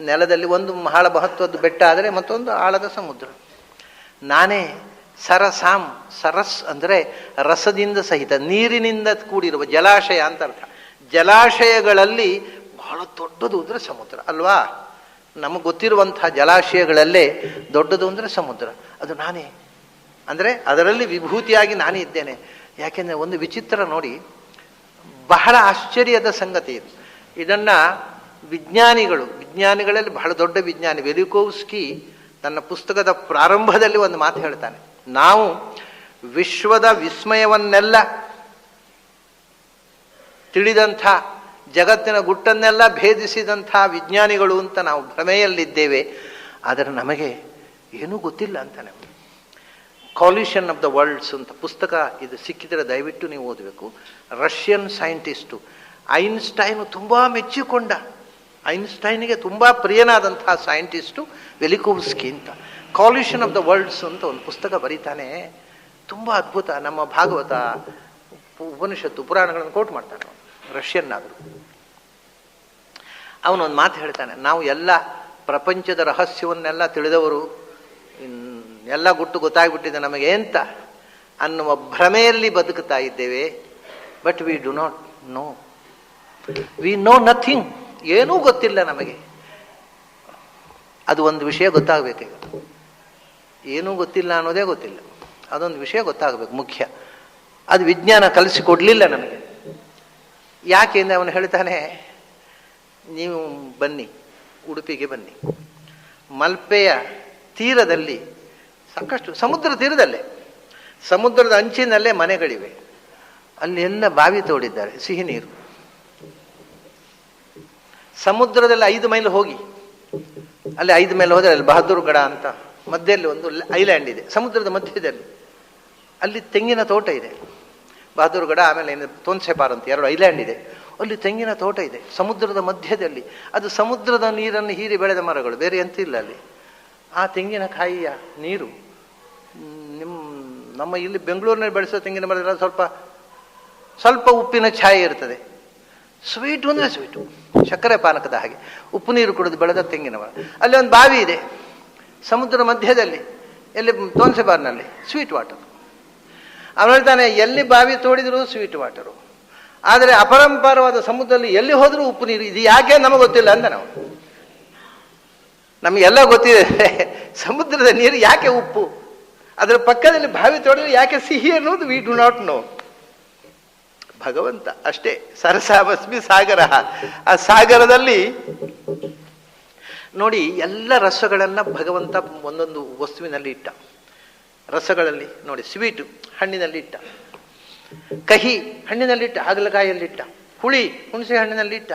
ನೆಲದಲ್ಲಿ ಒಂದು ಬಹಳ ಮಹತ್ವದ ಬೆಟ್ಟ ಆದರೆ ಮತ್ತೊಂದು ಆಳದ ಸಮುದ್ರ. ನಾನೇ ಸರಸಾಂ, ಸರಸ್ ಅಂದರೆ ರಸದಿಂದ ಸಹಿತ, ನೀರಿನಿಂದ ಕೂಡಿರುವ ಜಲಾಶಯ ಅಂತ ಅರ್ಥ. ಜಲಾಶಯಗಳಲ್ಲಿ ಬಹಳ ದೊಡ್ಡದು ಅಂದರೆ ಸಮುದ್ರ ಅಲ್ವಾ? ನಮಗೆ ಗೊತ್ತಿರುವಂಥ ಜಲಾಶಯಗಳಲ್ಲೇ ದೊಡ್ಡದು ಅಂದರೆ ಸಮುದ್ರ. ಅದು ನಾನೇ. ಅಂದರೆ ಅದರಲ್ಲಿ ವಿಭೂತಿಯಾಗಿ ನಾನೇ ಇದ್ದೇನೆ. ಯಾಕೆಂದರೆ ಒಂದು ವಿಚಿತ್ರ ನೋಡಿ, ಬಹಳ ಆಶ್ಚರ್ಯದ ಸಂಗತಿ ಇದು. ಇದನ್ನು ವಿಜ್ಞಾನಿಗಳಲ್ಲಿ ಬಹಳ ದೊಡ್ಡ ವಿಜ್ಞಾನಿ ವೆಲಿಕೋವ್ಸ್ಕಿ ತನ್ನ ಪುಸ್ತಕದ ಪ್ರಾರಂಭದಲ್ಲಿ ಒಂದು ಮಾತು ಹೇಳ್ತಾನೆ. ನಾವು ವಿಶ್ವದ ವಿಸ್ಮಯವನ್ನೆಲ್ಲ ತಿಳಿದಂಥ, ಜಗತ್ತಿನ ಗುಟ್ಟನ್ನೆಲ್ಲ ಭೇದಿಸಿದಂಥ ವಿಜ್ಞಾನಿಗಳು ಅಂತ ನಾವು ಭ್ರಮೆಯಲ್ಲಿದ್ದೇವೆ. ಆದರೆ ನಮಗೆ ಏನೂ ಗೊತ್ತಿಲ್ಲ ಅಂತಾನೆ. ಕಾಲಿಷನ್ ಆಫ್ ದ ವರ್ಲ್ಡ್ಸ್ ಅಂತ ಪುಸ್ತಕ ಇದು ಸಿಕ್ಕಿದರೆ ದಯವಿಟ್ಟು ನೀವು ಓದಬೇಕು. ರಷ್ಯನ್ ಸೈಂಟಿಸ್ಟು ಐನ್ಸ್ಟೈನು ತುಂಬ ಮೆಚ್ಚಿಕೊಂಡ, ಐನ್ಸ್ಟೈನಿಗೆ ತುಂಬ ಪ್ರಿಯನಾದಂಥ ಸೈಂಟಿಸ್ಟು ವೆಲಿಕೋವ್ಸ್ಕಿ ಅಂತ. ಕಾಲಿಷನ್ ಆಫ್ ದ ವರ್ಲ್ಡ್ಸ್ ಅಂತ ಒಂದು ಪುಸ್ತಕ ಬರೀತಾನೆ. ತುಂಬ ಅದ್ಭುತ. ನಮ್ಮ ಭಾಗವತ, ಉಪನಿಷತ್ತು, ಪುರಾಣಗಳನ್ನು ಕೋಟ್ ಮಾಡ್ತಾನೆ ರಷ್ಯನ್ ಆದರು. ಅವನೊಂದು ಮಾತು ಹೇಳ್ತಾನೆ, ನಾವು ಎಲ್ಲ ಪ್ರಪಂಚದ ರಹಸ್ಯವನ್ನೆಲ್ಲ ತಿಳಿದವರು, ಎಲ್ಲ ಗುಟ್ಟು ಗೊತ್ತಾಗ್ಬಿಟ್ಟಿದೆ ನಮಗೆ ಅಂತ ಅನ್ನುವ ಭ್ರಮೆಯಲ್ಲಿ ಬದುಕುತ್ತಾ ಇದ್ದೇವೆ. But we do not know, we know nothing. ಏನೂ ಗೊತ್ತಿಲ್ಲ ನಮಗೆ. ಅದು ಒಂದು ವಿಷಯ ಗೊತ್ತಾಗಬೇಕೀಗ. ಏನೂ ಗೊತ್ತಿಲ್ಲ ಅನ್ನೋದೇ ಗೊತ್ತಿಲ್ಲ. ಅದೊಂದು ವಿಷಯ ಗೊತ್ತಾಗಬೇಕು, ಮುಖ್ಯ. ಅದು ವಿಜ್ಞಾನ ಕಲಿಸಿಕೊಡ್ಲಿಲ್ಲ ನಮಗೆ. ಯಾಕೆಂದರೆ ಅವನು ಹೇಳ್ತಾನೆ, ನೀವು ಬನ್ನಿ, ಉಡುಪಿಗೆ ಬನ್ನಿ, ಮಲ್ಪೆಯ ತೀರದಲ್ಲಿ ಸಾಕಷ್ಟು, ಸಮುದ್ರ ತೀರದಲ್ಲೇ, ಸಮುದ್ರದ ಅಂಚಿನಲ್ಲೇ ಮನೆಗಳಿವೆ. ಅಲ್ಲಿ ಎಲ್ಲ ಬಾವಿ ತೋಡಿದ್ದಾರೆ, ಸಿಹಿ ನೀರು. ಸಮುದ್ರದಲ್ಲಿ 5 ಮೈಲ್ ಹೋಗಿ, ಅಲ್ಲಿ 5 ಮೈಲ್ ಹೋದರೆ ಅಲ್ಲಿ ಬಹದ್ದೂರ್ಗಢ ಅಂತ ಮಧ್ಯದಲ್ಲಿ ಒಂದು ಐಲ್ಯಾಂಡ್ ಇದೆ, ಸಮುದ್ರದ ಮಧ್ಯದಲ್ಲಿ. ಅಲ್ಲಿ ತೆಂಗಿನ ತೋಟ ಇದೆ. ಬಹದ್ದೂರ್ಗಢ, ಆಮೇಲೆ ತೋನ್ಸೆಪಾರ್ ಅಂತ 2 ಐಲ್ಯಾಂಡ್ ಇದೆ. ಅಲ್ಲಿ ತೆಂಗಿನ ತೋಟ ಇದೆ ಸಮುದ್ರದ ಮಧ್ಯದಲ್ಲಿ. ಅದು ಸಮುದ್ರದ ನೀರನ್ನು ಹೀರಿ ಬೆಳೆದ ಮರಗಳು, ಬೇರೆ ಎಂತ ಇಲ್ಲ ಅಲ್ಲಿ. ಆ ತೆಂಗಿನಕಾಯಿಯ ನೀರು ನಮ್ಮ ಇಲ್ಲಿ ಬೆಂಗಳೂರಿನಲ್ಲಿ ಬೆಳೆಸೋ ತೆಂಗಿನ ಮರದಲ್ಲಿ ಸ್ವಲ್ಪ ಉಪ್ಪಿನ ಛಾಯೆ ಇರ್ತದೆ. ಸ್ವೀಟು ಅಂದರೆ ಸ್ವೀಟು, ಸಕ್ಕರೆ ಪಾನಕದ ಹಾಗೆ ಉಪ್ಪು ನೀರು ಕುಡಿದು ಬೆಳೆದ ತೆಂಗಿನ ಮರ. ಅಲ್ಲಿ ಒಂದು ಬಾವಿ ಇದೆ ಸಮುದ್ರ ಮಧ್ಯದಲ್ಲಿ, ಎಲ್ಲಿ ತೋನ್ಸೆಬಾರ್ನಲ್ಲಿ, ಸ್ವೀಟ್ ವಾಟರ್. ಅವನು ಹೇಳ್ತಾನೆ, ಎಲ್ಲಿ ಬಾವಿ ತೋಡಿದ್ರು ಸ್ವೀಟ್ ವಾಟರು, ಆದರೆ ಅಪರಂಪಾರವಾದ ಸಮುದ್ರದಲ್ಲಿ ಎಲ್ಲಿ ಹೋದರೂ ಉಪ್ಪು ನೀರು. ಇದು ಯಾಕೆ ನಮಗೆ ಗೊತ್ತಿಲ್ಲ ಅಂದ. ನಾವು ನಮಗೆಲ್ಲ ಗೊತ್ತಿದೆ, ಸಮುದ್ರದ ನೀರು ಯಾಕೆ ಉಪ್ಪು, ಅದರ ಪಕ್ಕದಲ್ಲಿ ಬಾವಿ ತೋಡಿದ್ರೆ ಯಾಕೆ ಸಿಹಿ ಅನ್ನೋದು ವಿ ಡು ನಾಟ್ ನೋ. ಭಗವಂತ ಅಷ್ಟೇ. ಸರಸಾಮಸ್ಮಿ ಸಾಗರ. ಆ ಸಾಗರದಲ್ಲಿ ನೋಡಿ ಎಲ್ಲ ರಸಗಳನ್ನು ಭಗವಂತ ಒಂದೊಂದು ವಸ್ತುವಿನಲ್ಲಿ ಇಟ್ಟ. ರಸಗಳಲ್ಲಿ ನೋಡಿ, ಸ್ವೀಟು ಹಣ್ಣಿನಲ್ಲಿಟ್ಟ, ಕಹಿ ಹಣ್ಣಿನಲ್ಲಿಟ್ಟ, ಹಾಗಲಕಾಯಿಯಲ್ಲಿಟ್ಟ, ಹುಳಿ ಹುಣಸೆ ಹಣ್ಣಿನಲ್ಲಿಟ್ಟ,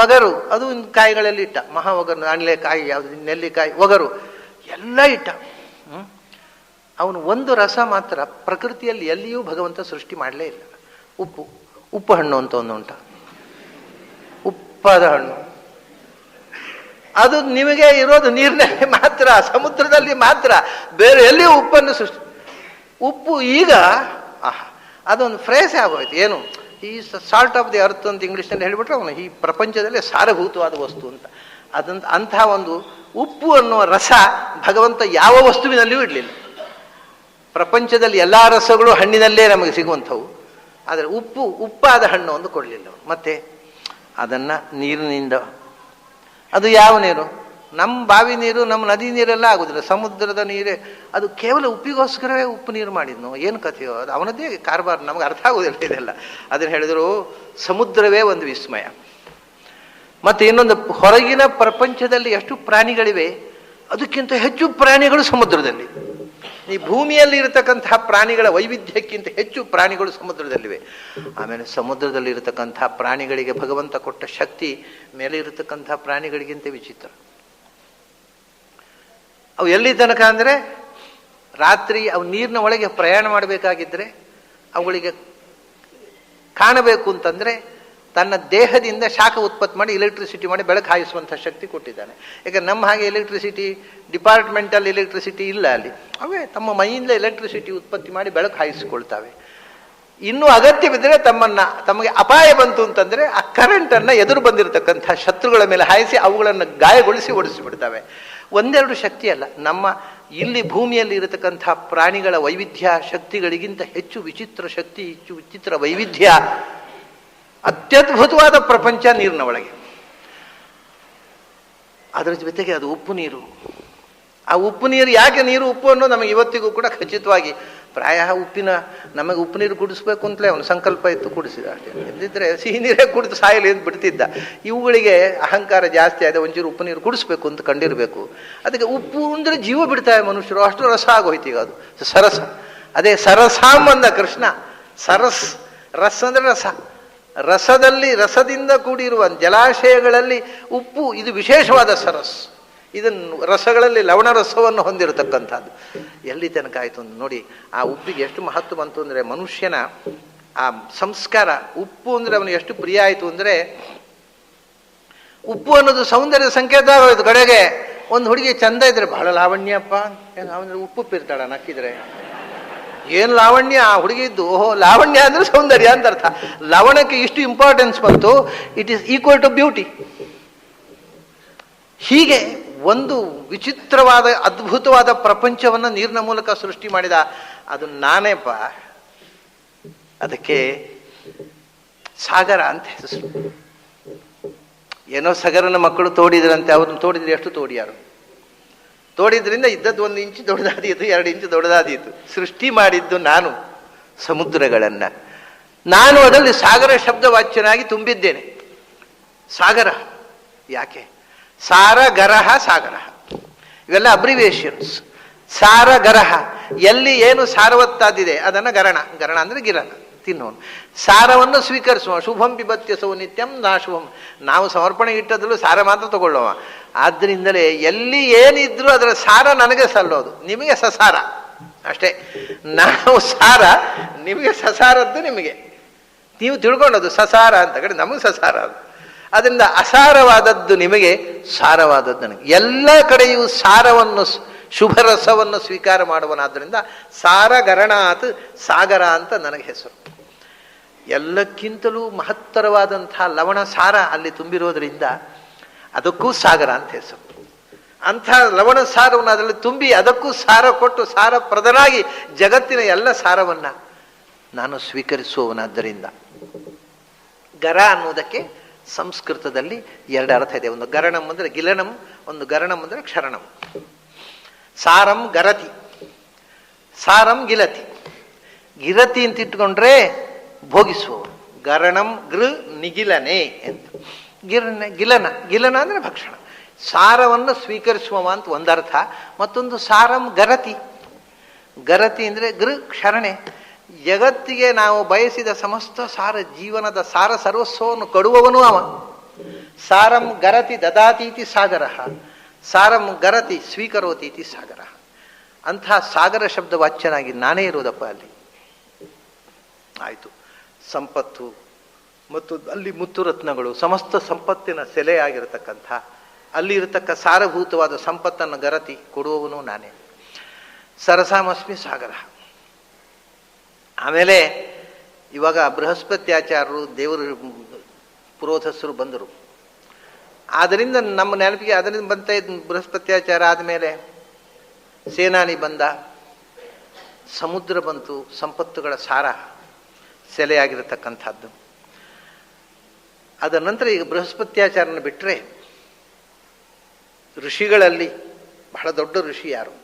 ಒಗರು ಅದು ಕಾಯಿಗಳಲ್ಲಿಟ್ಟ, ಮಹಾ ಒಗರು, ಅಣಲೆಕಾಯಿ, ಯಾವುದು ನೆಲ್ಲಿಕಾಯಿ, ಒಗರು ಎಲ್ಲ ಇಟ್ಟ. ಅವನು ಒಂದು ರಸ ಮಾತ್ರ ಪ್ರಕೃತಿಯಲ್ಲಿ ಎಲ್ಲಿಯೂ ಭಗವಂತ ಸೃಷ್ಟಿ ಮಾಡಲೇ ಇಲ್ಲ. ಉಪ್ಪು ಹಣ್ಣು ಅಂತ ಒಂದು ಉಂಟ, ಉಪ್ಪಾದ ಹಣ್ಣು. ಅದು ನಿಮಗೆ ಇರೋದು ನೀರಿನಲ್ಲಿ ಮಾತ್ರ, ಸಮುದ್ರದಲ್ಲಿ ಮಾತ್ರ, ಬೇರೆ ಎಲ್ಲಿಯೂ ಉಪ್ಪನ್ನು ಸೃಷ್ಟಿ. ಉಪ್ಪು ಈಗ ಅದೊಂದು ಫ್ರೇಸ್ ಆಗೋಯ್ತು. ಏನು is salt of the earth ಅಂತ ಇಂಗ್ಲೀಷ್ನಲ್ಲಿ ಹೇಳಿಬಿಟ್ರೆ ಅವನು ಈ ಪ್ರಪಂಚದಲ್ಲೇ ಸಾರಭೂತವಾದ ವಸ್ತು ಅಂತ. ಅಂತಹ ಒಂದು ಉಪ್ಪು ಅನ್ನುವ ರಸ ಭಗವಂತ ಯಾವ ವಸ್ತುವಿನಲ್ಲಿಯೂ ಇಡಲಿಲ್ಲ. ಪ್ರಪಂಚದಲ್ಲಿ ಎಲ್ಲ ರಸಗಳು ಹಣ್ಣಿನಲ್ಲೇ ನಮಗೆ ಸಿಗುವಂಥವು, ಆದರೆ ಉಪ್ಪಾದ ಹಣ್ಣು ಒಂದು ಕೊಡಲಿಲ್ಲ. ಮತ್ತೆ ಅದನ್ನು ನೀರಿನಿಂದ, ಅದು ಯಾವ ನೀರು? ನಮ್ಮ ಬಾವಿ ನೀರು, ನಮ್ಮ ನದಿ ನೀರೆಲ್ಲ ಆಗೋದಿಲ್ಲ, ಸಮುದ್ರದ ನೀರೇ. ಅದು ಕೇವಲ ಉಪ್ಪಿಗೋಸ್ಕರವೇ ಉಪ್ಪು ನೀರು ಮಾಡಿದ್ನು. ಏನು ಕಥೆಯೋ ಅದು ಅವನದ್ದೇ ಕಾರ್ಬಾರ್, ನಮಗೆ ಅರ್ಥ ಆಗೋದಿಲ್ಲ ಇದೆಲ್ಲ. ಅದನ್ನು ಹೇಳಿದ್ರು ಸಮುದ್ರವೇ ಒಂದು ವಿಸ್ಮಯ. ಮತ್ತು ಇನ್ನೊಂದು, ಹೊರಗಿನ ಪ್ರಪಂಚದಲ್ಲಿ ಎಷ್ಟು ಪ್ರಾಣಿಗಳಿವೆ, ಅದಕ್ಕಿಂತ ಹೆಚ್ಚು ಪ್ರಾಣಿಗಳು ಸಮುದ್ರದಲ್ಲಿ. ಈ ಭೂಮಿಯಲ್ಲಿ ಇರತಕ್ಕಂತಹ ಪ್ರಾಣಿಗಳ ವೈವಿಧ್ಯಕ್ಕಿಂತ ಹೆಚ್ಚು ಪ್ರಾಣಿಗಳು ಸಮುದ್ರದಲ್ಲಿವೆ. ಆಮೇಲೆ ಸಮುದ್ರದಲ್ಲಿ ಇರತಕ್ಕಂತಹ ಪ್ರಾಣಿಗಳಿಗೆ ಭಗವಂತ ಕೊಟ್ಟ ಶಕ್ತಿ ಮೇಲೆ ಇರತಕ್ಕಂತಹ ಪ್ರಾಣಿಗಳಿಗಿಂತ ವಿಚಿತ್ರ. ಅವು ಎಲ್ಲಿ ತನಕ ಅಂದರೆ, ರಾತ್ರಿ ಅವು ನೀರಿನ ಒಳಗೆ ಪ್ರಯಾಣ ಮಾಡಬೇಕಾಗಿದ್ದರೆ, ಅವುಗಳಿಗೆ ಕಾಣಬೇಕು ಅಂತಂದರೆ ತನ್ನ ದೇಹದಿಂದ ಶಾಖ ಉತ್ಪತ್ತಿ ಮಾಡಿ ಎಲೆಕ್ಟ್ರಿಸಿಟಿ ಮಾಡಿ ಬೆಳಕು ಹಾಯಿಸುವಂಥ ಶಕ್ತಿ ಕೊಟ್ಟಿದ್ದಾನೆ. ಯಾಕಂದ್ರೆ ನಮ್ಮ ಹಾಗೆ ಎಲೆಕ್ಟ್ರಿಸಿಟಿ, ಡಿಪಾರ್ಟ್ಮೆಂಟಲ್ ಎಲೆಕ್ಟ್ರಿಸಿಟಿ ಇಲ್ಲ ಅಲ್ಲಿ. ಅವೇ ತಮ್ಮ ಮೈಯಿಂದ ಎಲೆಕ್ಟ್ರಿಸಿಟಿ ಉತ್ಪತ್ತಿ ಮಾಡಿ ಬೆಳಕು ಹಾಯಿಸಿಕೊಳ್ತಾವೆ. ಇನ್ನೂ ಅಗತ್ಯವಿದ್ದರೆ ತಮಗೆ ಅಪಾಯ ಬಂತು ಅಂತಂದರೆ ಆ ಕರೆಂಟನ್ನು ಎದುರು ಬಂದಿರತಕ್ಕಂಥ ಶತ್ರುಗಳ ಮೇಲೆ ಹಾಯಿಸಿ ಅವುಗಳನ್ನು ಗಾಯಗೊಳಿಸಿ ಓಡಿಸಿಬಿಡ್ತವೆ. ಒಂದೆರಡು ಶಕ್ತಿ ಅಲ್ಲ, ನಮ್ಮ ಇಲ್ಲಿ ಭೂಮಿಯಲ್ಲಿ ಇರತಕ್ಕಂಥ ಪ್ರಾಣಿಗಳ ವೈವಿಧ್ಯ ಶಕ್ತಿಗಳಿಗಿಂತ ಹೆಚ್ಚು ವಿಚಿತ್ರ ಶಕ್ತಿ, ಹೆಚ್ಚು ವಿಚಿತ್ರ ವೈವಿಧ್ಯ, ಅತ್ಯದ್ಭುತವಾದ ಪ್ರಪಂಚ ನೀರಿನ ಒಳಗೆ. ಅದರ ಜೊತೆಗೆ ಅದು ಉಪ್ಪು ನೀರು. ಆ ಉಪ್ಪು ನೀರು, ಯಾಕೆ ನೀರು ಉಪ್ಪು ಅನ್ನೋ ನಮಗೆ ಇವತ್ತಿಗೂ ಕೂಡ ಖಚಿತವಾಗಿ, ಪ್ರಾಯ ನಮಗೆ ಉಪ್ಪು ನೀರು ಕುಡಿಸ್ಬೇಕು ಅಂತಲೇ ಅವನು ಸಂಕಲ್ಪ ಇತ್ತು, ಕುಡಿಸಿದ ಅಷ್ಟೇ. ಎಂದಿದ್ರೆ ಸಿಹಿ ನೀರೇ ಕುಡಿದು ಸಾಯಲಿ ಅಂತ ಬಿಡ್ತಿದ್ದ. ಇವುಗಳಿಗೆ ಅಹಂಕಾರ ಜಾಸ್ತಿ ಆದ, ಒಂಚೂರು ಉಪ್ಪು ನೀರು ಕುಡಿಸ್ಬೇಕು ಅಂತ ಕಂಡಿರಬೇಕು. ಅದಕ್ಕೆ ಉಪ್ಪು ಅಂದರೆ ಜೀವ ಬಿಡ್ತಾರೆ ಮನುಷ್ಯರು, ಅಷ್ಟು ರಸ ಆಗೋಯ್ತು ಈಗ ಅದು ಸರಸ. ಅದೇ ಸರಸಾಮ್ ಅಂದ ಕೃಷ್ಣ. ರಸ ಅಂದರೆ ರಸ. ರಸದಿಂದ ಕೂಡಿರುವ ಜಲಾಶಯಗಳಲ್ಲಿ ಉಪ್ಪು ಇದು ವಿಶೇಷವಾದ ಸರಸ್. ಇದನ್ನು ರಸಗಳಲ್ಲಿ ಲವಣ ರಸವನ್ನು ಹೊಂದಿರತಕ್ಕಂಥದ್ದು. ಎಲ್ಲಿ ತನಕ ಆಯಿತು ನೋಡಿ, ಆ ಉಪ್ಪಿಗೆ ಎಷ್ಟು ಮಹತ್ವ ಬಂತು ಅಂದರೆ, ಮನುಷ್ಯನ ಆ ಸಂಸ್ಕಾರ, ಉಪ್ಪು ಅಂದರೆ ಅವನಿಗೆ ಎಷ್ಟು ಪ್ರಿಯ ಆಯಿತು ಅಂದರೆ, ಉಪ್ಪು ಅನ್ನೋದು ಸೌಂದರ್ಯ ಸಂಕೇತ ಆಗೋಯ್ತು. ಕಡೆಗೆ ಒಂದು ಹುಡುಗಿ ಚಂದ ಇದ್ರೆ ಬಹಳ ಲಾವಣ್ಯಪ್ಪ, ಅವನು ಉಪ್ಪು ಇರ್ತಾಳ ನಕ್ಕಿದ್ರೆ ಏನು ಲಾವಣ್ಯ ಆ ಹುಡುಗಿದ್ದು. ಓಹೋ, ಲಾವಣ್ಯ ಅಂದರೆ ಸೌಂದರ್ಯ ಅಂತ ಅರ್ಥ. ಲವಣಕ್ಕೆ ಇಷ್ಟು ಇಂಪಾರ್ಟೆನ್ಸ್ ಬಂತು. It is equal to beauty. ಹೀಗೆ ಒಂದು ವಿಚಿತ್ರವಾದ ಅದ್ಭುತವಾದ ಪ್ರಪಂಚವನ್ನು ನೀರಿನ ಮೂಲಕ ಸೃಷ್ಟಿ ಮಾಡಿದ. ಅದು ನಾನೇಪ್ಪ. ಅದಕ್ಕೆ ಸಾಗರ ಅಂತ ಹೆಸರು. ಏನೋ ಸಗರನ ಮಕ್ಕಳು ತೋಡಿದ್ರಂತೆ, ಅವ್ರನ್ನ ತೋಡಿದ್ರೆ ಎಷ್ಟು ತೋಡಿಯಾರು. ತೋಡಿದ್ರಿಂದ ಇದ್ದದ್ದು 1 ಇಂಚು ದೊಡ್ಡದಾದೀತು, 2 ಇಂಚು ದೊಡ್ಡದಾದೀತು. ಸೃಷ್ಟಿ ಮಾಡಿದ್ದು ನಾನು ಸಮುದ್ರಗಳನ್ನು. ನಾನು ಅದರಲ್ಲಿ ಸಾಗರ ಶಬ್ದವಾಚ್ಯನಾಗಿ ತುಂಬಿದ್ದೇನೆ. ಸಾಗರ ಯಾಕೆ? ಸಾರ, ಗರಹ, ಸಾಗರ ಇವೆಲ್ಲ ಅಬ್ರಿವೇಷನ್ಸ್. ಸಾರ, ಗರಹ, ಎಲ್ಲಿ ಏನು ಸಾರವತ್ತಾದಿದೆ ಅದನ್ನು ಗರಣ. ಗರಣ ಅಂದರೆ ಗಿರಣ, ತಿನ್ನೋನು. ಸಾರವನ್ನು ಸ್ವೀಕರಿಸುವ. ಶುಭಂ ಪಿಬತ್ಯ ಸೌ ನಿತ್ಯಂ ನಾ ಶುಭಂ. ನಾವು ಸಮರ್ಪಣೆ ಇಟ್ಟದ್ರೂ ಸಾರ ಮಾತ್ರ ತಗೊಳ್ಳುವ. ಆದ್ದರಿಂದಲೇ ಎಲ್ಲಿ ಏನಿದ್ರು ಅದರ ಸಾರ ನನಗೆ ಸಲ್ಲೋದು, ನಿಮಗೆ ಸಸಾರ ಅಷ್ಟೇ. ನಾವು ಸಾರ, ನಿಮಗೆ ಸಸಾರದ್ದು ನಿಮಗೆ. ನೀವು ತಿಳ್ಕೊಂಡದ್ದು ಸಸಾರ ಅಂತ ಕಡೆ, ನಮಗೆ ಸಸಾರ ಅದು. ಅದರಿಂದ ಅಸಾರವಾದದ್ದು ನಿಮಗೆ, ಸಾರವಾದದ್ದು ನನಗೆ. ಎಲ್ಲ ಕಡೆಯೂ ಸಾರವನ್ನು, ಶುಭರಸವನ್ನು ಸ್ವೀಕಾರ ಮಾಡುವನಾದ್ದರಿಂದ ಸಾರಗರಣಾತ್ ಸಾಗರ ಅಂತ ನನಗೆ ಹೆಸರು. ಎಲ್ಲಕ್ಕಿಂತಲೂ ಮಹತ್ತರವಾದಂಥ ಲವಣ ಸಾರ ಅಲ್ಲಿ ತುಂಬಿರೋದ್ರಿಂದ ಅದಕ್ಕೂ ಸಾಗರ ಅಂತ ಹೆಸರು. ಅಂಥ ಲವಣ ಸಾರವನ್ನು ಅದರಲ್ಲಿ ತುಂಬಿ ಅದಕ್ಕೂ ಸಾರ ಕೊಟ್ಟು ಸಾರಪ್ರದನಾಗಿ ಜಗತ್ತಿನ ಎಲ್ಲ ಸಾರವನ್ನು ನಾನು ಸ್ವೀಕರಿಸುವವನಾದ್ದರಿಂದ. ಗರ ಅನ್ನುವುದಕ್ಕೆ ಸಂಸ್ಕೃತದಲ್ಲಿ 2 ಅರ್ಥ ಇದೆ. ಒಂದು ಗರಣಂ ಅಂದರೆ ಗಿಲನಂ, ಒಂದು ಗರಣಂ ಅಂದರೆ ಕ್ಷರಣಂ. ಸಾರಂ ಗರತಿ, ಸಾರಂ ಗಿಲತಿ. ಗಿರತಿ ಅಂತ ಇಟ್ಕೊಂಡ್ರೆ ಭೋಗಿಸುವವರು. ಗರಣಂ ಗೃ ನಿಗಿಲನೆ ಅಂತ. ಗಿಲನ ಅಂದರೆ ಭಕ್ಷಣ. ಸಾರವನ್ನು ಸ್ವೀಕರಿಸುವ ಅಂತ ಒಂದರ್ಥ. ಮತ್ತೊಂದು ಸಾರಂ ಗರತಿ. ಗರತಿ ಅಂದರೆ ಗೃ ಕ್ಷರಣೆ. ಜಗತ್ತಿಗೆ ನಾವು ಬಯಸಿದ ಸಮಸ್ತ ಸಾರ, ಜೀವನದ ಸಾರ ಸರ್ವಸ್ವವನ್ನು ಕೊಡುವವನು ಅವ. ಸಾರಂ ಗರತಿ ದದಾತೀತಿ ಸಾಗರ, ಸಾರಂ ಗರತಿ ಸ್ವೀಕರೋತೀತಿ ಸಾಗರ. ಅಂಥ ಸಾಗರ ಶಬ್ದ ವಾಚ್ಯನಾಗಿ ನಾನೇ ಇರೋದಪ್ಪ ಅಲ್ಲಿ. ಆಯಿತು. ಸಂಪತ್ತು ಮತ್ತು ಅಲ್ಲಿ ಮುತ್ತುರತ್ನಗಳು, ಸಮಸ್ತ ಸಂಪತ್ತಿನ ಸೆಲೆಯಾಗಿರತಕ್ಕಂಥ ಅಲ್ಲಿ ಇರತಕ್ಕ ಸಾರಭೂತವಾದ ಸಂಪತ್ತನ್ನು ಗರತಿ ಕೊಡುವವನು ನಾನೇ. ಸರಸಾಮಸ್ಮಿ ಸಾಗರ. ಆಮೇಲೆ ಇವಾಗ ಬೃಹಸ್ಪತ್ಯಾಚಾರ್ಯರು ದೇವರು ಪುರೋಧಸರು ಬಂದರು. ಆದ್ದರಿಂದ ನಮ್ಮ ನೆನಪಿಗೆ ಅದರಿಂದ ಬಂತ ಬೃಹಸ್ಪತ್ಯಾಚಾರ ಆದಮೇಲೆ ಸೇನಾನಿ ಬಂದ, ಸಮುದ್ರ ಬಂತು, ಸಂಪತ್ತುಗಳ ಸಾರ ಸೆಲೆಯಾಗಿರತಕ್ಕಂಥದ್ದು. ಅದರ ನಂತರ ಈಗ ಬೃಹಸ್ಪತ್ಯಾಚಾರನ ಬಿಟ್ಟರೆ ಋಷಿಗಳಲ್ಲಿ ಬಹಳ ದೊಡ್ಡ ಋಷಿ ಯಾರು?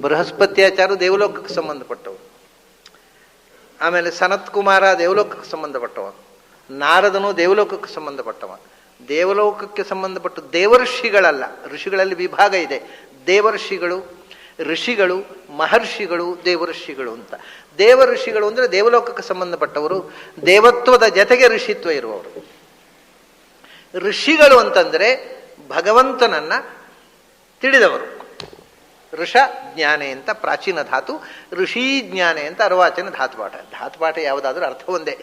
ಬೃಹಸ್ಪತ್ಯಾಚಾರ್ಯ ದೇವಲೋಕಕ್ಕೆ ಸಂಬಂಧಪಟ್ಟವರು. ಆಮೇಲೆ ಸನತ್ ಕುಮಾರ ದೇವಲೋಕಕ್ಕೆ ಸಂಬಂಧಪಟ್ಟವ, ನಾರದನು ದೇವಲೋಕಕ್ಕೆ ಸಂಬಂಧಪಟ್ಟವ. ದೇವಲೋಕಕ್ಕೆ ಸಂಬಂಧಪಟ್ಟ ದೇವರ್ಷಿಗಳಲ್ಲ, ಋಷಿಗಳಲ್ಲಿ ವಿಭಾಗ ಇದೆ. ದೇವರ್ಷಿಗಳು, ಋಷಿಗಳು, ಮಹರ್ಷಿಗಳು, ದೇವರ್ಷಿಗಳು ಅಂತ. ದೇವಋಷಿಗಳು ಅಂದರೆ ದೇವಲೋಕಕ್ಕೆ ಸಂಬಂಧಪಟ್ಟವರು, ದೇವತ್ವದ ಜೊತೆಗೆ ಋಷಿತ್ವ ಇರುವವರು. ಋಷಿಗಳು ಅಂತಂದರೆ ಭಗವಂತನನ್ನ ತಿಳಿದವರು. ಋಷ ಜ್ಞಾನೆ ಅಂತ ಪ್ರಾಚೀನ ಧಾತು, ಋಷಿ ಜ್ಞಾನೆ ಅಂತ ಅರ್ವಾಚೀನ ಧಾತುಪಾಠ. ಧಾತುಪಾಠ ಯಾವುದಾದ್ರೂ ಅರ್ಥ ಒಂದೇ.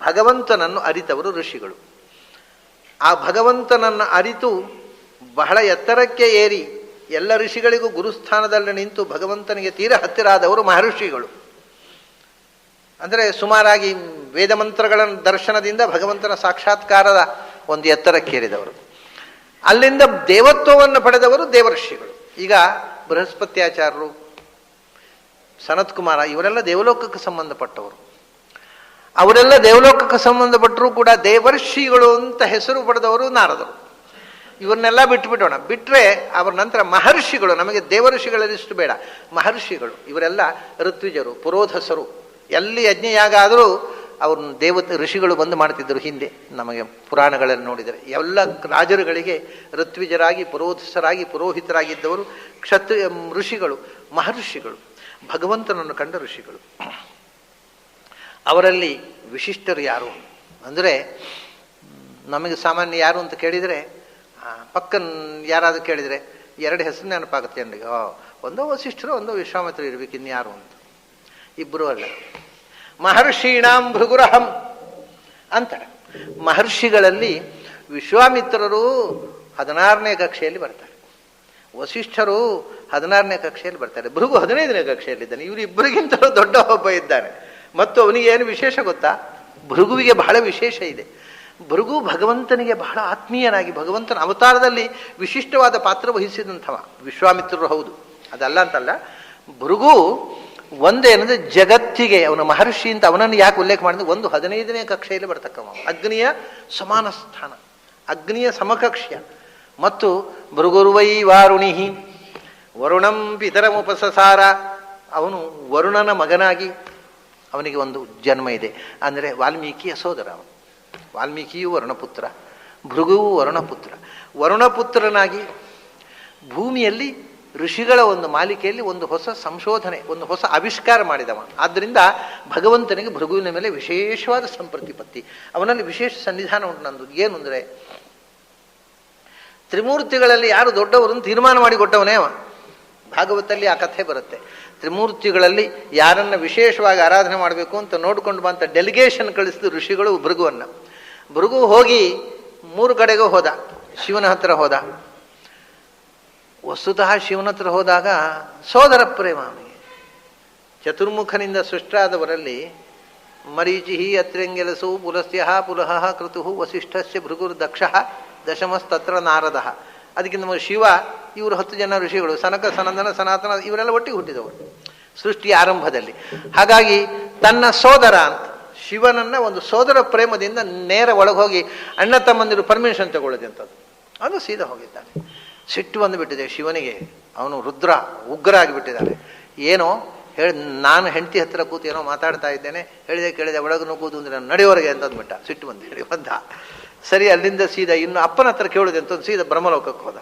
ಭಗವಂತನನ್ನು ಅರಿತವರು ಋಷಿಗಳು. ಆ ಭಗವಂತನನ್ನು ಅರಿತು ಬಹಳ ಎತ್ತರಕ್ಕೆ ಏರಿ ಎಲ್ಲ ಋಷಿಗಳಿಗೂ ಗುರುಸ್ಥಾನದಲ್ಲಿ ನಿಂತು ಭಗವಂತನಿಗೆ ತೀರ ಹತ್ತಿರ ಆದವರು ಮಹರ್ಷಿಗಳು. ಅಂದರೆ ಸುಮಾರಾಗಿ ವೇದ ಮಂತ್ರಗಳ ದರ್ಶನದಿಂದ ಭಗವಂತನ ಸಾಕ್ಷಾತ್ಕಾರದ ಒಂದು ಎತ್ತರಕ್ಕೇರಿದವರು. ಅಲ್ಲಿಂದ ದೇವತ್ವವನ್ನು ಪಡೆದವರು ದೇವರ್ಷಿಗಳು. ಈಗ ಬೃಹಸ್ಪತ್ಯಾಚಾರ್ಯರು, ಸನತ್ ಕುಮಾರ ಇವರೆಲ್ಲ ದೇವಲೋಕಕ್ಕೆ ಸಂಬಂಧಪಟ್ಟವರು. ಅವರೆಲ್ಲ ದೇವಲೋಕಕ್ಕೆ ಸಂಬಂಧಪಟ್ಟರು ಕೂಡ ದೇವರ್ಷಿಗಳು ಅಂತ ಹೆಸರು ಪಡೆದವರು ನಾರದರು. ಇವನ್ನೆಲ್ಲ ಬಿಟ್ಟುಬಿಡೋಣ. ಬಿಟ್ಟರೆ ಅವರ ನಂತರ ಮಹರ್ಷಿಗಳು, ನಮಗೆ ದೇವಋಷಿಗಳಲ್ಲಿಷ್ಟು ಬೇಡ, ಮಹರ್ಷಿಗಳು ಇವರೆಲ್ಲ ಋತ್ವಿಜರು, ಪುರೋಧಸರು. ಎಲ್ಲಿ ಯಜ್ಞಯಾಗ ಆದರೂ ಅವ್ರನ್ನ ಋಷಿಗಳು ಬಂದು ಮಾಡ್ತಿದ್ದರು. ಹಿಂದೆ ನಮಗೆ ಪುರಾಣಗಳಲ್ಲಿ ನೋಡಿದರೆ ಎಲ್ಲ ರಾಜರುಗಳಿಗೆ ಋತ್ವಿಜರಾಗಿ, ಪುರೋಧಸರಾಗಿ, ಪುರೋಹಿತರಾಗಿದ್ದವರು ಋಷಿಗಳು, ಮಹರ್ಷಿಗಳು, ಭಗವಂತನನ್ನು ಕಂಡ ಋಷಿಗಳು. ಅವರಲ್ಲಿ ವಿಶಿಷ್ಟರು ಯಾರು ಅಂದರೆ, ನಮಗೆ ಸಾಮಾನ್ಯ ಯಾರು ಅಂತ ಕೇಳಿದರೆ, ಪಕ್ಕನ ಯಾರಾದರೂ ಕೇಳಿದರೆ ಎರಡು ಹೆಸರು ನೆನಪಾಗುತ್ತೆ ನನಗೆ. ಒಂದೋ ವಸಿಷ್ಠರು, ಒಂದೋ ವಿಶ್ವಾಮಿತ್ರರು ಇರಬೇಕು, ಇನ್ಯಾರು ಅಂತ. ಇಬ್ಬರು ಅಲ್ಲ. ಮಹರ್ಷೀಣಾಂ ಭೃಗುರಹಂ ಅಂತಾರೆ. ಮಹರ್ಷಿಗಳಲ್ಲಿ ವಿಶ್ವಾಮಿತ್ರರು 16ನೇ ಕಕ್ಷೆಯಲ್ಲಿ ಬರ್ತಾರೆ, ವಸಿಷ್ಠರು 16ನೇ ಕಕ್ಷೆಯಲ್ಲಿ ಬರ್ತಾರೆ, ಭೃಗು 15ನೇ ಕಕ್ಷೆಯಲ್ಲಿದ್ದಾನೆ. ಇವರಿಬ್ಬರಿಗಿಂತಲೂ ದೊಡ್ಡ ಒಬ್ಬ ಇದ್ದಾನೆ. ಮತ್ತು ಅವನಿಗೆ ಏನು ವಿಶೇಷ ಗೊತ್ತಾ? ಭೃಗುವಿಗೆ ಬಹಳ ವಿಶೇಷ ಇದೆ. ಭೃಗು ಭಗವಂತನಿಗೆ ಬಹಳ ಆತ್ಮೀಯನಾಗಿ ಭಗವಂತನ ಅವತಾರದಲ್ಲಿ ವಿಶಿಷ್ಟವಾದ ಪಾತ್ರ ವಹಿಸಿದಂಥವ. ವಿಶ್ವಾಮಿತ್ರರು ಹೌದು, ಅದಲ್ಲ ಅಂತಲ್ಲ. ಭೃಗು ಒಂದೇನಂದ್ರೆ ಜಗತ್ತಿಗೆ ಅವನ ಮಹರ್ಷಿ ಅಂತ ಅವನನ್ನು ಯಾಕೆ ಉಲ್ಲೇಖ ಮಾಡಿದ್ರೆ, ಒಂದು 15ನೇ ಕಕ್ಷೆಯಲ್ಲಿ ಬರ್ತಕ್ಕವ, ಅಗ್ನಿಯ ಸಮಾನ ಸ್ಥಾನ, ಅಗ್ನಿಯ ಸಮಕಕ್ಷ್ಯ. ಮತ್ತು ಭೃಗುರ್ವೈ ವಾರುಣಿಹಿ ವರುಣಂ ಪಿತರಮುಪಸಸಾರ, ಅವನು ವರುಣನ ಮಗನಾಗಿ ಅವನಿಗೆ ಒಂದು ಜನ್ಮ ಇದೆ. ಅಂದರೆ ವಾಲ್ಮೀಕಿಯ ಸೋದರ ಅವನು. ವಾಲ್ಮೀಕಿಯು ವರುಣಪುತ್ರ, ಭೃಗುವು ವರುಣಪುತ್ರ. ವರುಣಪುತ್ರನಾಗಿ ಭೂಮಿಯಲ್ಲಿ ಋಷಿಗಳ ಒಂದು ಮಾಲಿಕೆಯಲ್ಲಿ ಒಂದು ಹೊಸ ಸಂಶೋಧನೆ, ಒಂದು ಹೊಸ ಆವಿಷ್ಕಾರ ಮಾಡಿದವ. ಆದ್ದರಿಂದ ಭಗವಂತನಿಗೆ ಭೃಗುವಿನ ಮೇಲೆ ವಿಶೇಷವಾದ ಸಂಪ್ರತಿಪತ್ತಿ, ಅವನಲ್ಲಿ ವಿಶೇಷ ಸನ್ನಿಧಾನ ಉಂಟು. ನಂದು ಏನು ಅಂದರೆ, ತ್ರಿಮೂರ್ತಿಗಳಲ್ಲಿ ಯಾರು ದೊಡ್ಡವರು ಅಂತ ತೀರ್ಮಾನ ಮಾಡಿಕೊಟ್ಟವನೇ ಅವ. ಭಾಗವತಲ್ಲಿ ಆ ಕಥೆ ಬರುತ್ತೆ. ತ್ರಿಮೂರ್ತಿಗಳಲ್ಲಿ ಯಾರನ್ನು ವಿಶೇಷವಾಗಿ ಆರಾಧನೆ ಮಾಡಬೇಕು ಅಂತ ನೋಡ್ಕೊಂಡು ಬಂತ ಡೆಲಿಗೇಷನ್ ಕಳಿಸಿದ ಋಷಿಗಳು ಭೃಗುವನ್ನು. ಭೃಗು ಹೋಗಿ 3 ಕಡೆಗೂ ಹೋದ. ಶಿವನ ಹತ್ರ ಹೋದ. ವಸ್ತುತಃ ಶಿವನ ಹತ್ರ ಹೋದಾಗ ಸೋದರ ಪ್ರೇಮ ಅವನಿಗೆ. ಚತುರ್ಮುಖನಿಂದ ಸೃಷ್ಟಾದವರಲ್ಲಿ ಮರೀಚಿ ಅತ್ರ್ಯಂಗೆಲಸು ಪುಲಸ್ಯ ಪುಲಹ ಕೃತು ವಸಿಷ್ಠಸ್ಯ ಭೃಗುರ್ ದಕ್ಷ ದಶಮಸ್ತತ್ರ ನಾರದ. ಅದಕ್ಕಿಂತ ನಮ್ಮ ಶಿವ, ಇವರು 10 ಜನ ಋಷಿಗಳು, ಸನಕ ಸನಂದನ ಸನಾತನ ಇವರೆಲ್ಲ ಒಟ್ಟಿಗೆ ಹುಟ್ಟಿದವರು ಸೃಷ್ಟಿಯ ಆರಂಭದಲ್ಲಿ. ಹಾಗಾಗಿ ತನ್ನ ಸೋದರ ಅಂತ ಶಿವನನ್ನ ಒಂದು ಸೋದರ ಪ್ರೇಮದಿಂದ ನೇರ ಒಳಗೋಗಿ ಅಣ್ಣ ತಮ್ಮಂದಿರು ಪರ್ಮಿಷನ್ ತಗೊಳ್ಳೋದು ಅಂತದ್ದು. ಅದು ಸೀದಾ ಹೋಗಿದ್ದಾನೆ. ಸಿಟ್ಟು ಬಂದುಬಿಟ್ಟಿದೆ ಶಿವನಿಗೆ. ಅವನು ರುದ್ರ ಉಗ್ರ ಆಗಿಬಿಟ್ಟಿದ್ದಾನೆ. ಏನೋ ಹೇಳಿ, ನಾನು ಹೆಂಡತಿ ಹತ್ರ ಕೂತು ಏನೋ ಮಾತಾಡ್ತಾ ಇದ್ದೇನೆ, ಹೇಳಿದೆ ಒಳಗೆ ನುಗ್ಗುವುದು ಅಂದರೆ ನಡೆಯೋವರೆಗೆ ಅಂತಂದ್ಬಿಟ್ಟ. ಸಿಟ್ಟು ಬಂದು ಹೇಳಿ ಬಂದ. ಸರಿ, ಅಲ್ಲಿಂದ ಸೀದಾ ಇನ್ನು ಅಪ್ಪನ ಹತ್ರ ಕೇಳುದೆ ಅಂತ ಸೀದಾ ಬ್ರಹ್ಮಲೋಕಕ್ಕೆ ಹೋದ.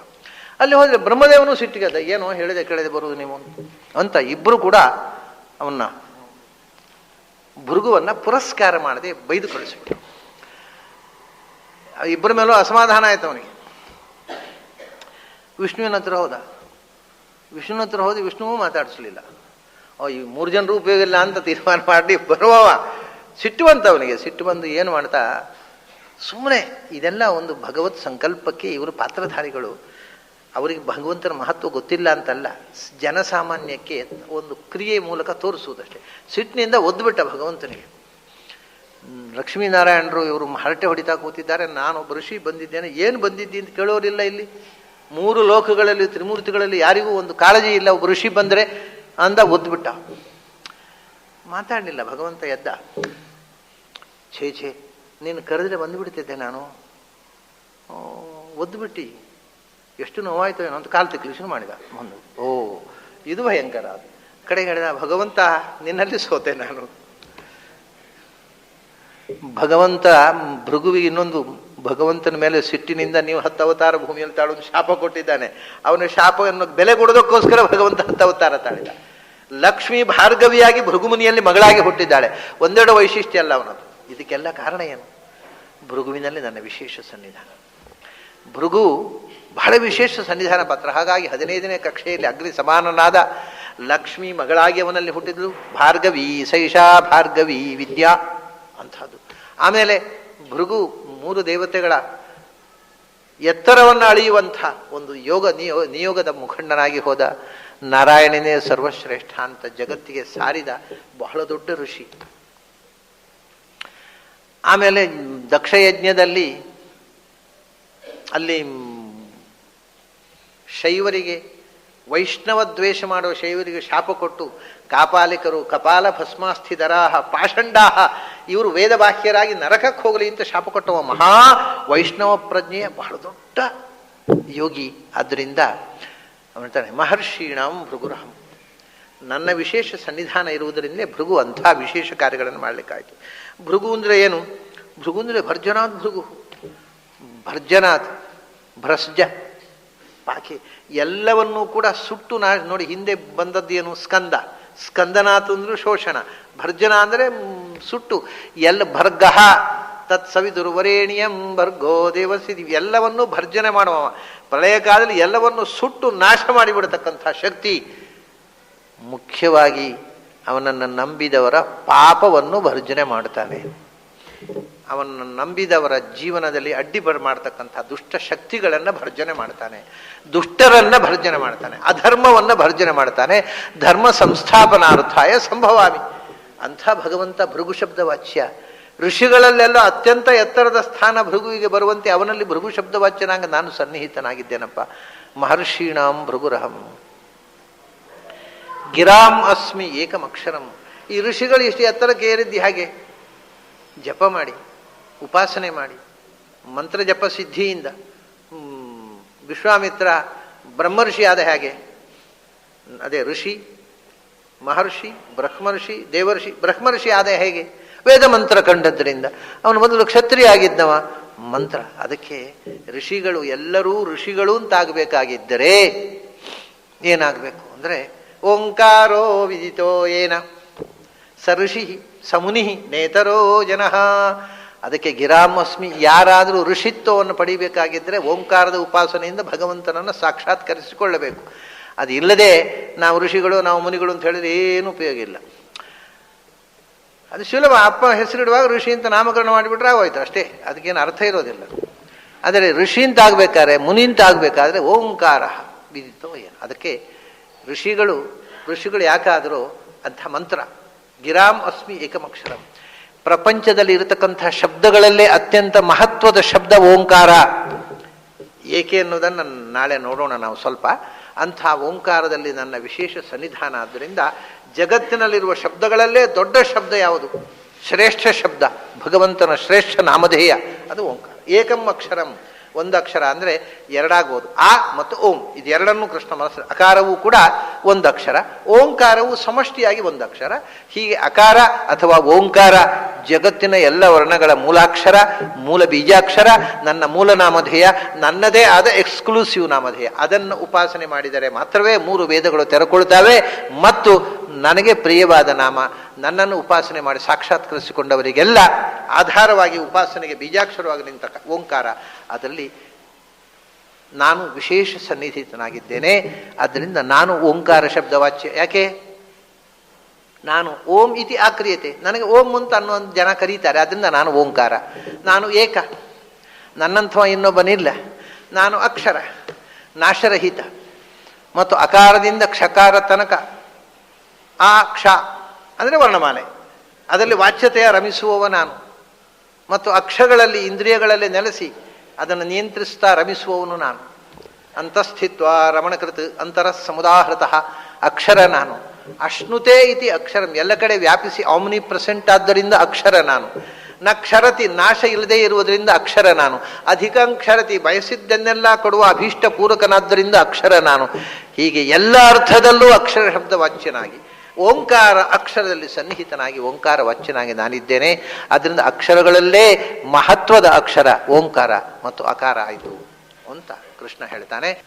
ಅಲ್ಲಿ ಹೋದರೆ ಬ್ರಹ್ಮದೇವನು ಸಿಟ್ಟಿಗೆದ. ಏನೋ ಹೇಳಿದೆ ಬರುವುದು ನೀವು ಅಂತ ಇಬ್ಬರು ಕೂಡ ಅವನ್ನ ಭೃಗುವನ್ನ ಪುರಸ್ಕಾರ ಮಾಡದೆ ಬೈದು ಕಳಿಸ್ಬಿಟ್ರು. ಇಬ್ಬರ ಮೇಲೂ ಅಸಮಾಧಾನ ಆಯ್ತು ಅವನಿಗೆ. ವಿಷ್ಣುವಿನ ಹತ್ರ ಹೋದ. ವಿಷ್ಣುವಿನ ಹತ್ರ ಹೋಗಿ ವಿಷ್ಣುವೂ ಮಾತಾಡಿಸ್ಲಿಲ್ಲ. ಈ 3 ಜನರು ಉಪಯೋಗ ಇಲ್ಲ ಅಂತ ತೀರ್ಮಾನ ಮಾಡಿ ಬರುವವ ಸಿಟ್ಟು ಅವನಿಗೆ. ಸಿಟ್ಟು ಬಂದು ಏನು ಮಾಡ್ತಾ, ಸುಮ್ಮನೆ ಇದೆಲ್ಲ ಒಂದು ಭಗವತ್ ಸಂಕಲ್ಪಕ್ಕೆ ಇವರು ಪಾತ್ರಧಾರಿಗಳು, ಅವರಿಗೆ ಭಗವಂತನ ಮಹತ್ವ ಗೊತ್ತಿಲ್ಲ ಅಂತಲ್ಲ, ಜನಸಾಮಾನ್ಯಕ್ಕೆ ಒಂದು ಕ್ರಿಯೆ ಮೂಲಕ ತೋರಿಸುವುದಷ್ಟೇ. ಸಿಟ್ಟಿನಿಂದ ಒದ್ದುಬಿಟ್ಟ ಭಗವಂತನಿಗೆ. ಲಕ್ಷ್ಮೀನಾರಾಯಣರು ಇವರು ಹರಟೆ ಹೊಡಿತಾ ಕೂತಿದ್ದಾರೆ. ನಾನೊಬ್ಬ ಋಷಿ ಬಂದಿದ್ದೇನೆ. ಏನು ಬಂದಿದ್ದಿ ಅಂತ ಕೇಳೋರಿಲ್ಲ ಇಲ್ಲಿ. 3 ಲೋಕಗಳಲ್ಲಿ ತ್ರಿಮೂರ್ತಿಗಳಲ್ಲಿ ಯಾರಿಗೂ ಒಂದು ಕಾಳಜಿ ಇಲ್ಲ. ಒಬ್ಬ ಋಷಿ ಬಂದರೆ ಅಂದ ಒದ್ಬಿಟ್ಟ, ಮಾತಾಡಲಿಲ್ಲ. ಭಗವಂತ ಎದ್ದ. ಛೇ ನೀನು ಕರೆದ್ರೆ ಬಂದುಬಿಡ್ತಿದ್ದೆ ನಾನು, ಒದ್ದುಬಿಟ್ಟು ಎಷ್ಟು ನೋವಾಯ್ತು ಏನೋ ಅಂತ ಕಾಲು ತಿಕ್ಲಿ ಶುರು ಮಾಡಿದ. ಒಂದು ಇದು ಭಯಂಕರ. ಅದು ಕಡೆಗೆ ಹೇಳಿದ, ಭಗವಂತ ನಿನ್ನಲ್ಲಿ ಸೋತೆ ನಾನು. ಭಗವಂತ ಭೃಗುವಿಗೆ ಇನ್ನೊಂದು ಭಗವಂತನ ಮೇಲೆ ಸಿಟ್ಟಿನಿಂದ ನೀವು 10 ಅವತಾರ ಭೂಮಿಯಲ್ಲಿ ತಾಳೊಂದು ಶಾಪ ಕೊಟ್ಟಿದ್ದಾನೆ. ಅವನ ಶಾಪವನ್ನು ಬೆಲೆ ಕೊಡೋದಕ್ಕೋಸ್ಕರ ಭಗವಂತ 10 ಅವತಾರ ತಾಳಿದ. ಲಕ್ಷ್ಮೀ ಭಾರ್ಗವಿಯಾಗಿ ಭೃಗುಮುನಿಯಲ್ಲಿ ಮಗಳಾಗಿ ಹುಟ್ಟಿದ್ದಾಳೆ. ಒಂದೆರಡು ವೈಶಿಷ್ಟ್ಯ ಅಲ್ಲ ಅವನದು. ಇದಕ್ಕೆಲ್ಲ ಕಾರಣ ಏನು? ಭೃಗುವಿನಲ್ಲಿ ನನ್ನ ವಿಶೇಷ ಸನ್ನಿಧಾನ. ಭೃಗು ಬಹಳ ವಿಶೇಷ ಸನ್ನಿಧಾನ ಪಾತ್ರ. ಹಾಗಾಗಿ 15ನೇ ಕಕ್ಷೆಯಲ್ಲಿ ಅಗ್ನಿ ಸಮಾನನಾದ ಲಕ್ಷ್ಮೀ ಮಗಳಾಗಿ ಅವನಲ್ಲಿ ಹುಟ್ಟಿದ್ಲು. ಭಾರ್ಗವಿ ಸೈಷಾ ಭಾರ್ಗವಿ ವಿದ್ಯಾ ಅಂಥದ್ದು. ಆಮೇಲೆ ಭೃಗು 3 ದೇವತೆಗಳ ಎತ್ತರವನ್ನು ಅಳೆಯುವಂಥ ಒಂದು ನಿಯೋಗದ ಮುಖಂಡನಾಗಿ ಹೋದ. ನಾರಾಯಣನೇ ಸರ್ವಶ್ರೇಷ್ಠ ಅಂತ ಜಗತ್ತಿಗೆ ಸಾರಿದ ಬಹಳ ದೊಡ್ಡ ಋಷಿ. ಆಮೇಲೆ ದಕ್ಷಯಜ್ಞದಲ್ಲಿ ಅಲ್ಲಿ ಶೈವರಿಗೆ, ವೈಷ್ಣವ ದ್ವೇಷ ಮಾಡೋ ಶೈವರಿಗೆ ಶಾಪ ಕೊಟ್ಟು ಕಾಪಾಲಿಕರು ಕಪಾಲ ಭಸ್ಮಾಸ್ಥಿಧರಾಹ ಪಾಷಂಡಾಹ ಇವರು ವೇದವಾಕ್ಯರಾಗಿ ನರಕಕ್ಕೆ ಹೋಗಲಿ ಅಂತ ಶಾಪ ಕೊಟ್ಟವ ಮಹಾ ವೈಷ್ಣವ ಪ್ರಜ್ಞೆಯ ಬಹಳ ದೊಡ್ಡ ಯೋಗಿ. ಆದ್ದರಿಂದ ಅವನ್ತಾನೆ ಮಹರ್ಷೀಣಾಂ ಭೃಗುರಹಂ. ನನ್ನ ವಿಶೇಷ ಸನ್ನಿಧಾನ ಇರುವುದರಿಂದಲೇ ಭೃಗು ಅಂಥ ವಿಶೇಷ ಕಾರ್ಯಗಳನ್ನು ಮಾಡಲಿಕ್ಕಾಯಿತು. ಭೃಗು ಅಂದರೆ ಏನು? ಭೃಗು ಅಂದರೆ ಭರ್ಜನಾಥ್ ಭೃಗು. ಭರ್ಜನಾಥ್ ಭ್ರಸ್ಜ ಬಾಕಿ ಎಲ್ಲವನ್ನೂ ಕೂಡ ಸುಟ್ಟು ನೋಡಿ ಹಿಂದೆ ಬಂದದ್ದು ಏನು? ಸ್ಕಂದನಾಥ್ ಅಂದ್ರೂ ಶೋಷಣ, ಭರ್ಜನ ಅಂದರೆ ಸುಟ್ಟು. ಭರ್ಗಃ ತತ್ ಸವಿದುರ್ವರೇಣಿಯಂ ಭರ್ಗೋ ದೇವಸಿದಿ ಎಲ್ಲವನ್ನೂ ಭರ್ಜನೆ ಮಾಡುವ ಪ್ರಳಯ ಕಾಲದಲ್ಲಿ ಎಲ್ಲವನ್ನು ಸುಟ್ಟು ನಾಶ ಮಾಡಿಬಿಡತಕ್ಕಂಥ ಶಕ್ತಿ. ಮುಖ್ಯವಾಗಿ ಅವನನ್ನು ನಂಬಿದವರ ಪಾಪವನ್ನು ಭರ್ಜನೆ ಮಾಡ್ತಾನೆ. ಅವನನ್ನು ನಂಬಿದವರ ಜೀವನದಲ್ಲಿ ಅಡ್ಡಿ ಮಾಡ್ತಕ್ಕಂಥ ದುಷ್ಟ ಶಕ್ತಿಗಳನ್ನು ಭರ್ಜನೆ ಮಾಡ್ತಾನೆ. ದುಷ್ಟರನ್ನ ಭರ್ಜನೆ ಮಾಡ್ತಾನೆ. ಅಧರ್ಮವನ್ನು ಭರ್ಜನೆ ಮಾಡ್ತಾನೆ. ಧರ್ಮ ಸಂಸ್ಥಾಪನಾರ್ಥಾಯ ಸಂಭವಾಮಿ. ಅಂಥ ಭಗವಂತ ಭೃಗು ಶಬ್ದ ವಾಚ್ಯ. ಋಷಿಗಳಲ್ಲೆಲ್ಲ ಅತ್ಯಂತ ಎತ್ತರದ ಸ್ಥಾನ ಭೃಗುವಿಗೆ ಬರುವಂತೆ ಅವನಲ್ಲಿ ಭೃಗು ಶಬ್ದ ವಾಚ್ಯನಾಗ ನಾನು ಸನ್ನಿಹಿತನಾಗಿದ್ದೇನಪ್ಪ. ಮಹರ್ಷೀಣಾಂ ಭೃಗುರಹಂ ಗಿರಾಂ ಅಸ್ಮಿ ಏಕಮಕ್ಷರಂ. ಈ ಋಷಿಗಳು ಇಷ್ಟು ಎತ್ತರಕ್ಕೆ ಏರಿದ್ದು ಹಾಗೆ ಜಪ ಮಾಡಿ, ಉಪಾಸನೆ ಮಾಡಿ, ಮಂತ್ರ ಜಪ ಸಿದ್ಧಿಯಿಂದ ವಿಶ್ವಾಮಿತ್ರ ಬ್ರಹ್ಮರ್ಷಿ ಆದ ಹಾಗೆ. ಅದೇ ಋಷಿ, ಮಹರ್ಷಿ, ಬ್ರಹ್ಮರ್ಷಿ, ದೇವರ್ಷಿ. ಬ್ರಹ್ಮರ್ಷಿ ಆದ ಹೇಗೆ? ವೇದ ಮಂತ್ರ ಕಂಡದ್ರಿಂದ. ಅವನು ಮೊದಲು ಕ್ಷತ್ರಿಯ ಆಗಿದ್ದವ. ಮಂತ್ರ. ಅದಕ್ಕೆ ಋಷಿಗಳು ಎಲ್ಲರೂ ಋಷಿಗಳು ಅಂತಾಗಬೇಕಾಗಿದ್ದರೆ ಏನಾಗಬೇಕು ಅಂದರೆ ಓಂಕಾರೋ ವಿದಿತೋ ಏನ ಸ ಋಷಿ ಸಮುನಿ ನೇತರೋ ಜನಃ. ಅದಕ್ಕೆ ಗಿರಾಮಸ್ಮಿ. ಯಾರಾದರೂ ಋಷಿತ್ವವನ್ನು ಪಡಿಬೇಕಾಗಿದ್ದರೆ ಓಂಕಾರದ ಉಪಾಸನೆಯಿಂದ ಭಗವಂತನನ್ನು ಸಾಕ್ಷಾತ್ಕರಿಸಿಕೊಳ್ಳಬೇಕು. ಅದು ಇಲ್ಲದೆ ನಾವು ಋಷಿಗಳು, ನಾವು ಮುನಿಗಳು ಅಂತ ಹೇಳಿದ್ರೆ ಏನು ಉಪಯೋಗ ಇಲ್ಲ. ಅದು ಸುಲಭ. ಅಪ್ಪ ಹೆಸರಿಡುವಾಗ ಋಷಿ ಅಂತ ನಾಮಕರಣ ಮಾಡಿಬಿಟ್ರೆ ಆಗೋಯ್ತು ಅಷ್ಟೇ. ಅದಕ್ಕೇನು ಅರ್ಥ ಇರೋದಿಲ್ಲ. ಆದರೆ ಋಷಿ ಅಂತ ಆಗ್ಬೇಕಾದ್ರೆ, ಮುನಿ ಅಂತ ಆಗಬೇಕಾದ್ರೆ ಓಂಕಾರ ವಿದಿತೋ ಏನು. ಅದಕ್ಕೆ ಋಷಿಗಳು ಯಾಕಾದರೂ ಅಂಥ ಮಂತ್ರ ಗಿರಾಂ ಅಸ್ಮಿ ಏಕಮಕ್ಷರಂ. ಪ್ರಪಂಚದಲ್ಲಿ ಇರತಕ್ಕಂಥ ಶಬ್ದಗಳಲ್ಲೇ ಅತ್ಯಂತ ಮಹತ್ವದ ಶಬ್ದ ಓಂಕಾರ. ಏಕೆ ಅನ್ನೋದನ್ನು ನಾಳೆ ನೋಡೋಣ ನಾವು ಸ್ವಲ್ಪ. ಅಂಥ ಓಂಕಾರದಲ್ಲಿ ನನ್ನ ವಿಶೇಷ ಸನ್ನಿಧಾನ. ಆದ್ದರಿಂದ ಜಗತ್ತಿನಲ್ಲಿರುವ ಶಬ್ದಗಳಲ್ಲೇ ದೊಡ್ಡ ಶಬ್ದ ಯಾವುದು? ಶ್ರೇಷ್ಠ ಶಬ್ದ, ಭಗವಂತನ ಶ್ರೇಷ್ಠ ನಾಮಧೇಯ, ಅದು ಓಂಕಾರ. ಏಕಂ ಅಕ್ಷರಂ, ಒಂದು ಅಕ್ಷರ ಅಂದರೆ ಎರಡಾಗ್ಬೋದು. ಆ ಮತ್ತು ಓಂ ಇದೆರಡನ್ನೂ ಕೃಷ್ಣ ಮನಸ್ಸು. ಅಕಾರವೂ ಕೂಡ ಒಂದು ಅಕ್ಷರ, ಓಂಕಾರವು ಸಮಷ್ಟಿಯಾಗಿ ಒಂದು ಅಕ್ಷರ. ಹೀಗೆ ಅಕಾರ ಅಥವಾ ಓಂಕಾರ ಜಗತ್ತಿನ ಎಲ್ಲ ವರ್ಣಗಳ ಮೂಲಾಕ್ಷರ, ಮೂಲ ಬೀಜಾಕ್ಷರ, ನನ್ನ ಮೂಲ ನಾಮಧೇಯ, ನನ್ನದೇ ಆದ ಎಕ್ಸ್ಕ್ಲೂಸಿವ್ ನಾಮಧೇಯ. ಅದನ್ನು ಉಪಾಸನೆ ಮಾಡಿದರೆ ಮಾತ್ರವೇ 3 ವೇದಗಳು ತೆರೆಕೊಳ್ತಾವೆ ಮತ್ತು ನನಗೆ ಪ್ರಿಯವಾದ ನಾಮ. ನನ್ನನ್ನು ಉಪಾಸನೆ ಮಾಡಿ ಸಾಕ್ಷಾತ್ಕರಿಸಿಕೊಂಡವರಿಗೆಲ್ಲ ಆಧಾರವಾಗಿ ಉಪಾಸನೆಗೆ ಬೀಜಾಕ್ಷರವಾಗಿ ನಿಂತ ಓಂಕಾರ. ಅದರಲ್ಲಿ ನಾನು ವಿಶೇಷ ಸನ್ನಿಹಿತನಾಗಿದ್ದೇನೆ. ಆದ್ದರಿಂದ ನಾನು ಓಂಕಾರ ಶಬ್ದವಾಚ್ಯ. ಯಾಕೆ? ನಾನು ಓಂ ಇತಿ ಆಕ್ರಿಯತೆ, ನನಗೆ ಓಂ ಅಂತ ಅನ್ನೋ ಜನ ಕರೀತಾರೆ. ಅದರಿಂದ ನಾನು ಓಂಕಾರ. ನಾನು ಏಕ, ನನ್ನಂಥವ ಇನ್ನೊಬ್ಬನಿಲ್ಲ. ನಾನು ಅಕ್ಷರ, ನಾಶರಹಿತ ಮತ್ತು ಅಕಾರದಿಂದ ಕ್ಷಕಾರ ತನಕ. ಆ ಕ್ಷ ಅಂದರೆ ವರ್ಣಮಾಲೆ, ಅದರಲ್ಲಿ ವಾಚ್ಯತೆಯ ರಮಿಸುವವ ನಾನು. ಮತ್ತು ಅಕ್ಷರಗಳಲ್ಲಿ ಇಂದ್ರಿಯಗಳಲ್ಲಿ ನೆಲೆಸಿ ಅದನ್ನು ನಿಯಂತ್ರಿಸ್ತಾ ರಮಿಸುವವನು ನಾನು. ಅಂತಸ್ಥಿತ್ವ ರಮಣಕೃತ್ ಅಂತರ ಸಮುದಾಹೃತಃ ಅಕ್ಷರ ನಾನು. ಅಶ್ನುತೆ ಇತಿ ಅಕ್ಷರಂ, ಎಲ್ಲ ಕಡೆ ವ್ಯಾಪಿಸಿ ಆಮ್ನಿ ಪ್ರೆಸೆಂಟ್ ಆದ್ದರಿಂದ ಅಕ್ಷರ ನಾನು. ನ ಕ್ಷರತಿ, ನಾಶ ಇಲ್ಲದೆ ಇರುವುದರಿಂದ ಅಕ್ಷರ ನಾನು. ಅಧಿಕಂಕ್ಷರತಿ, ಬಯಸಿದ್ದನ್ನೆಲ್ಲ ಕೊಡುವ ಅಭೀಷ್ಟ ಪೂರಕನಾದ್ದರಿಂದ ಅಕ್ಷರ ನಾನು. ಹೀಗೆ ಎಲ್ಲ ಅರ್ಥದಲ್ಲೂ ಅಕ್ಷರ ಶಬ್ದ ವಾಚ್ಯನಾಗಿ, ಓಂಕಾರ ಅಕ್ಷರದಲ್ಲಿ ಸನ್ನಿಹಿತನಾಗಿ ಓಂಕಾರ ವಾಚ್ಯನಾಗಿ ನಾನಿದ್ದೇನೆ. ಅದರಿಂದ ಅಕ್ಷರಗಳಲ್ಲೇ ಮಹತ್ವದ ಅಕ್ಷರ ಓಂಕಾರ ಮತ್ತು ಅಕಾರ ಆಯಿತು ಅಂತ ಕೃಷ್ಣ ಹೇಳ್ತಾನೆ.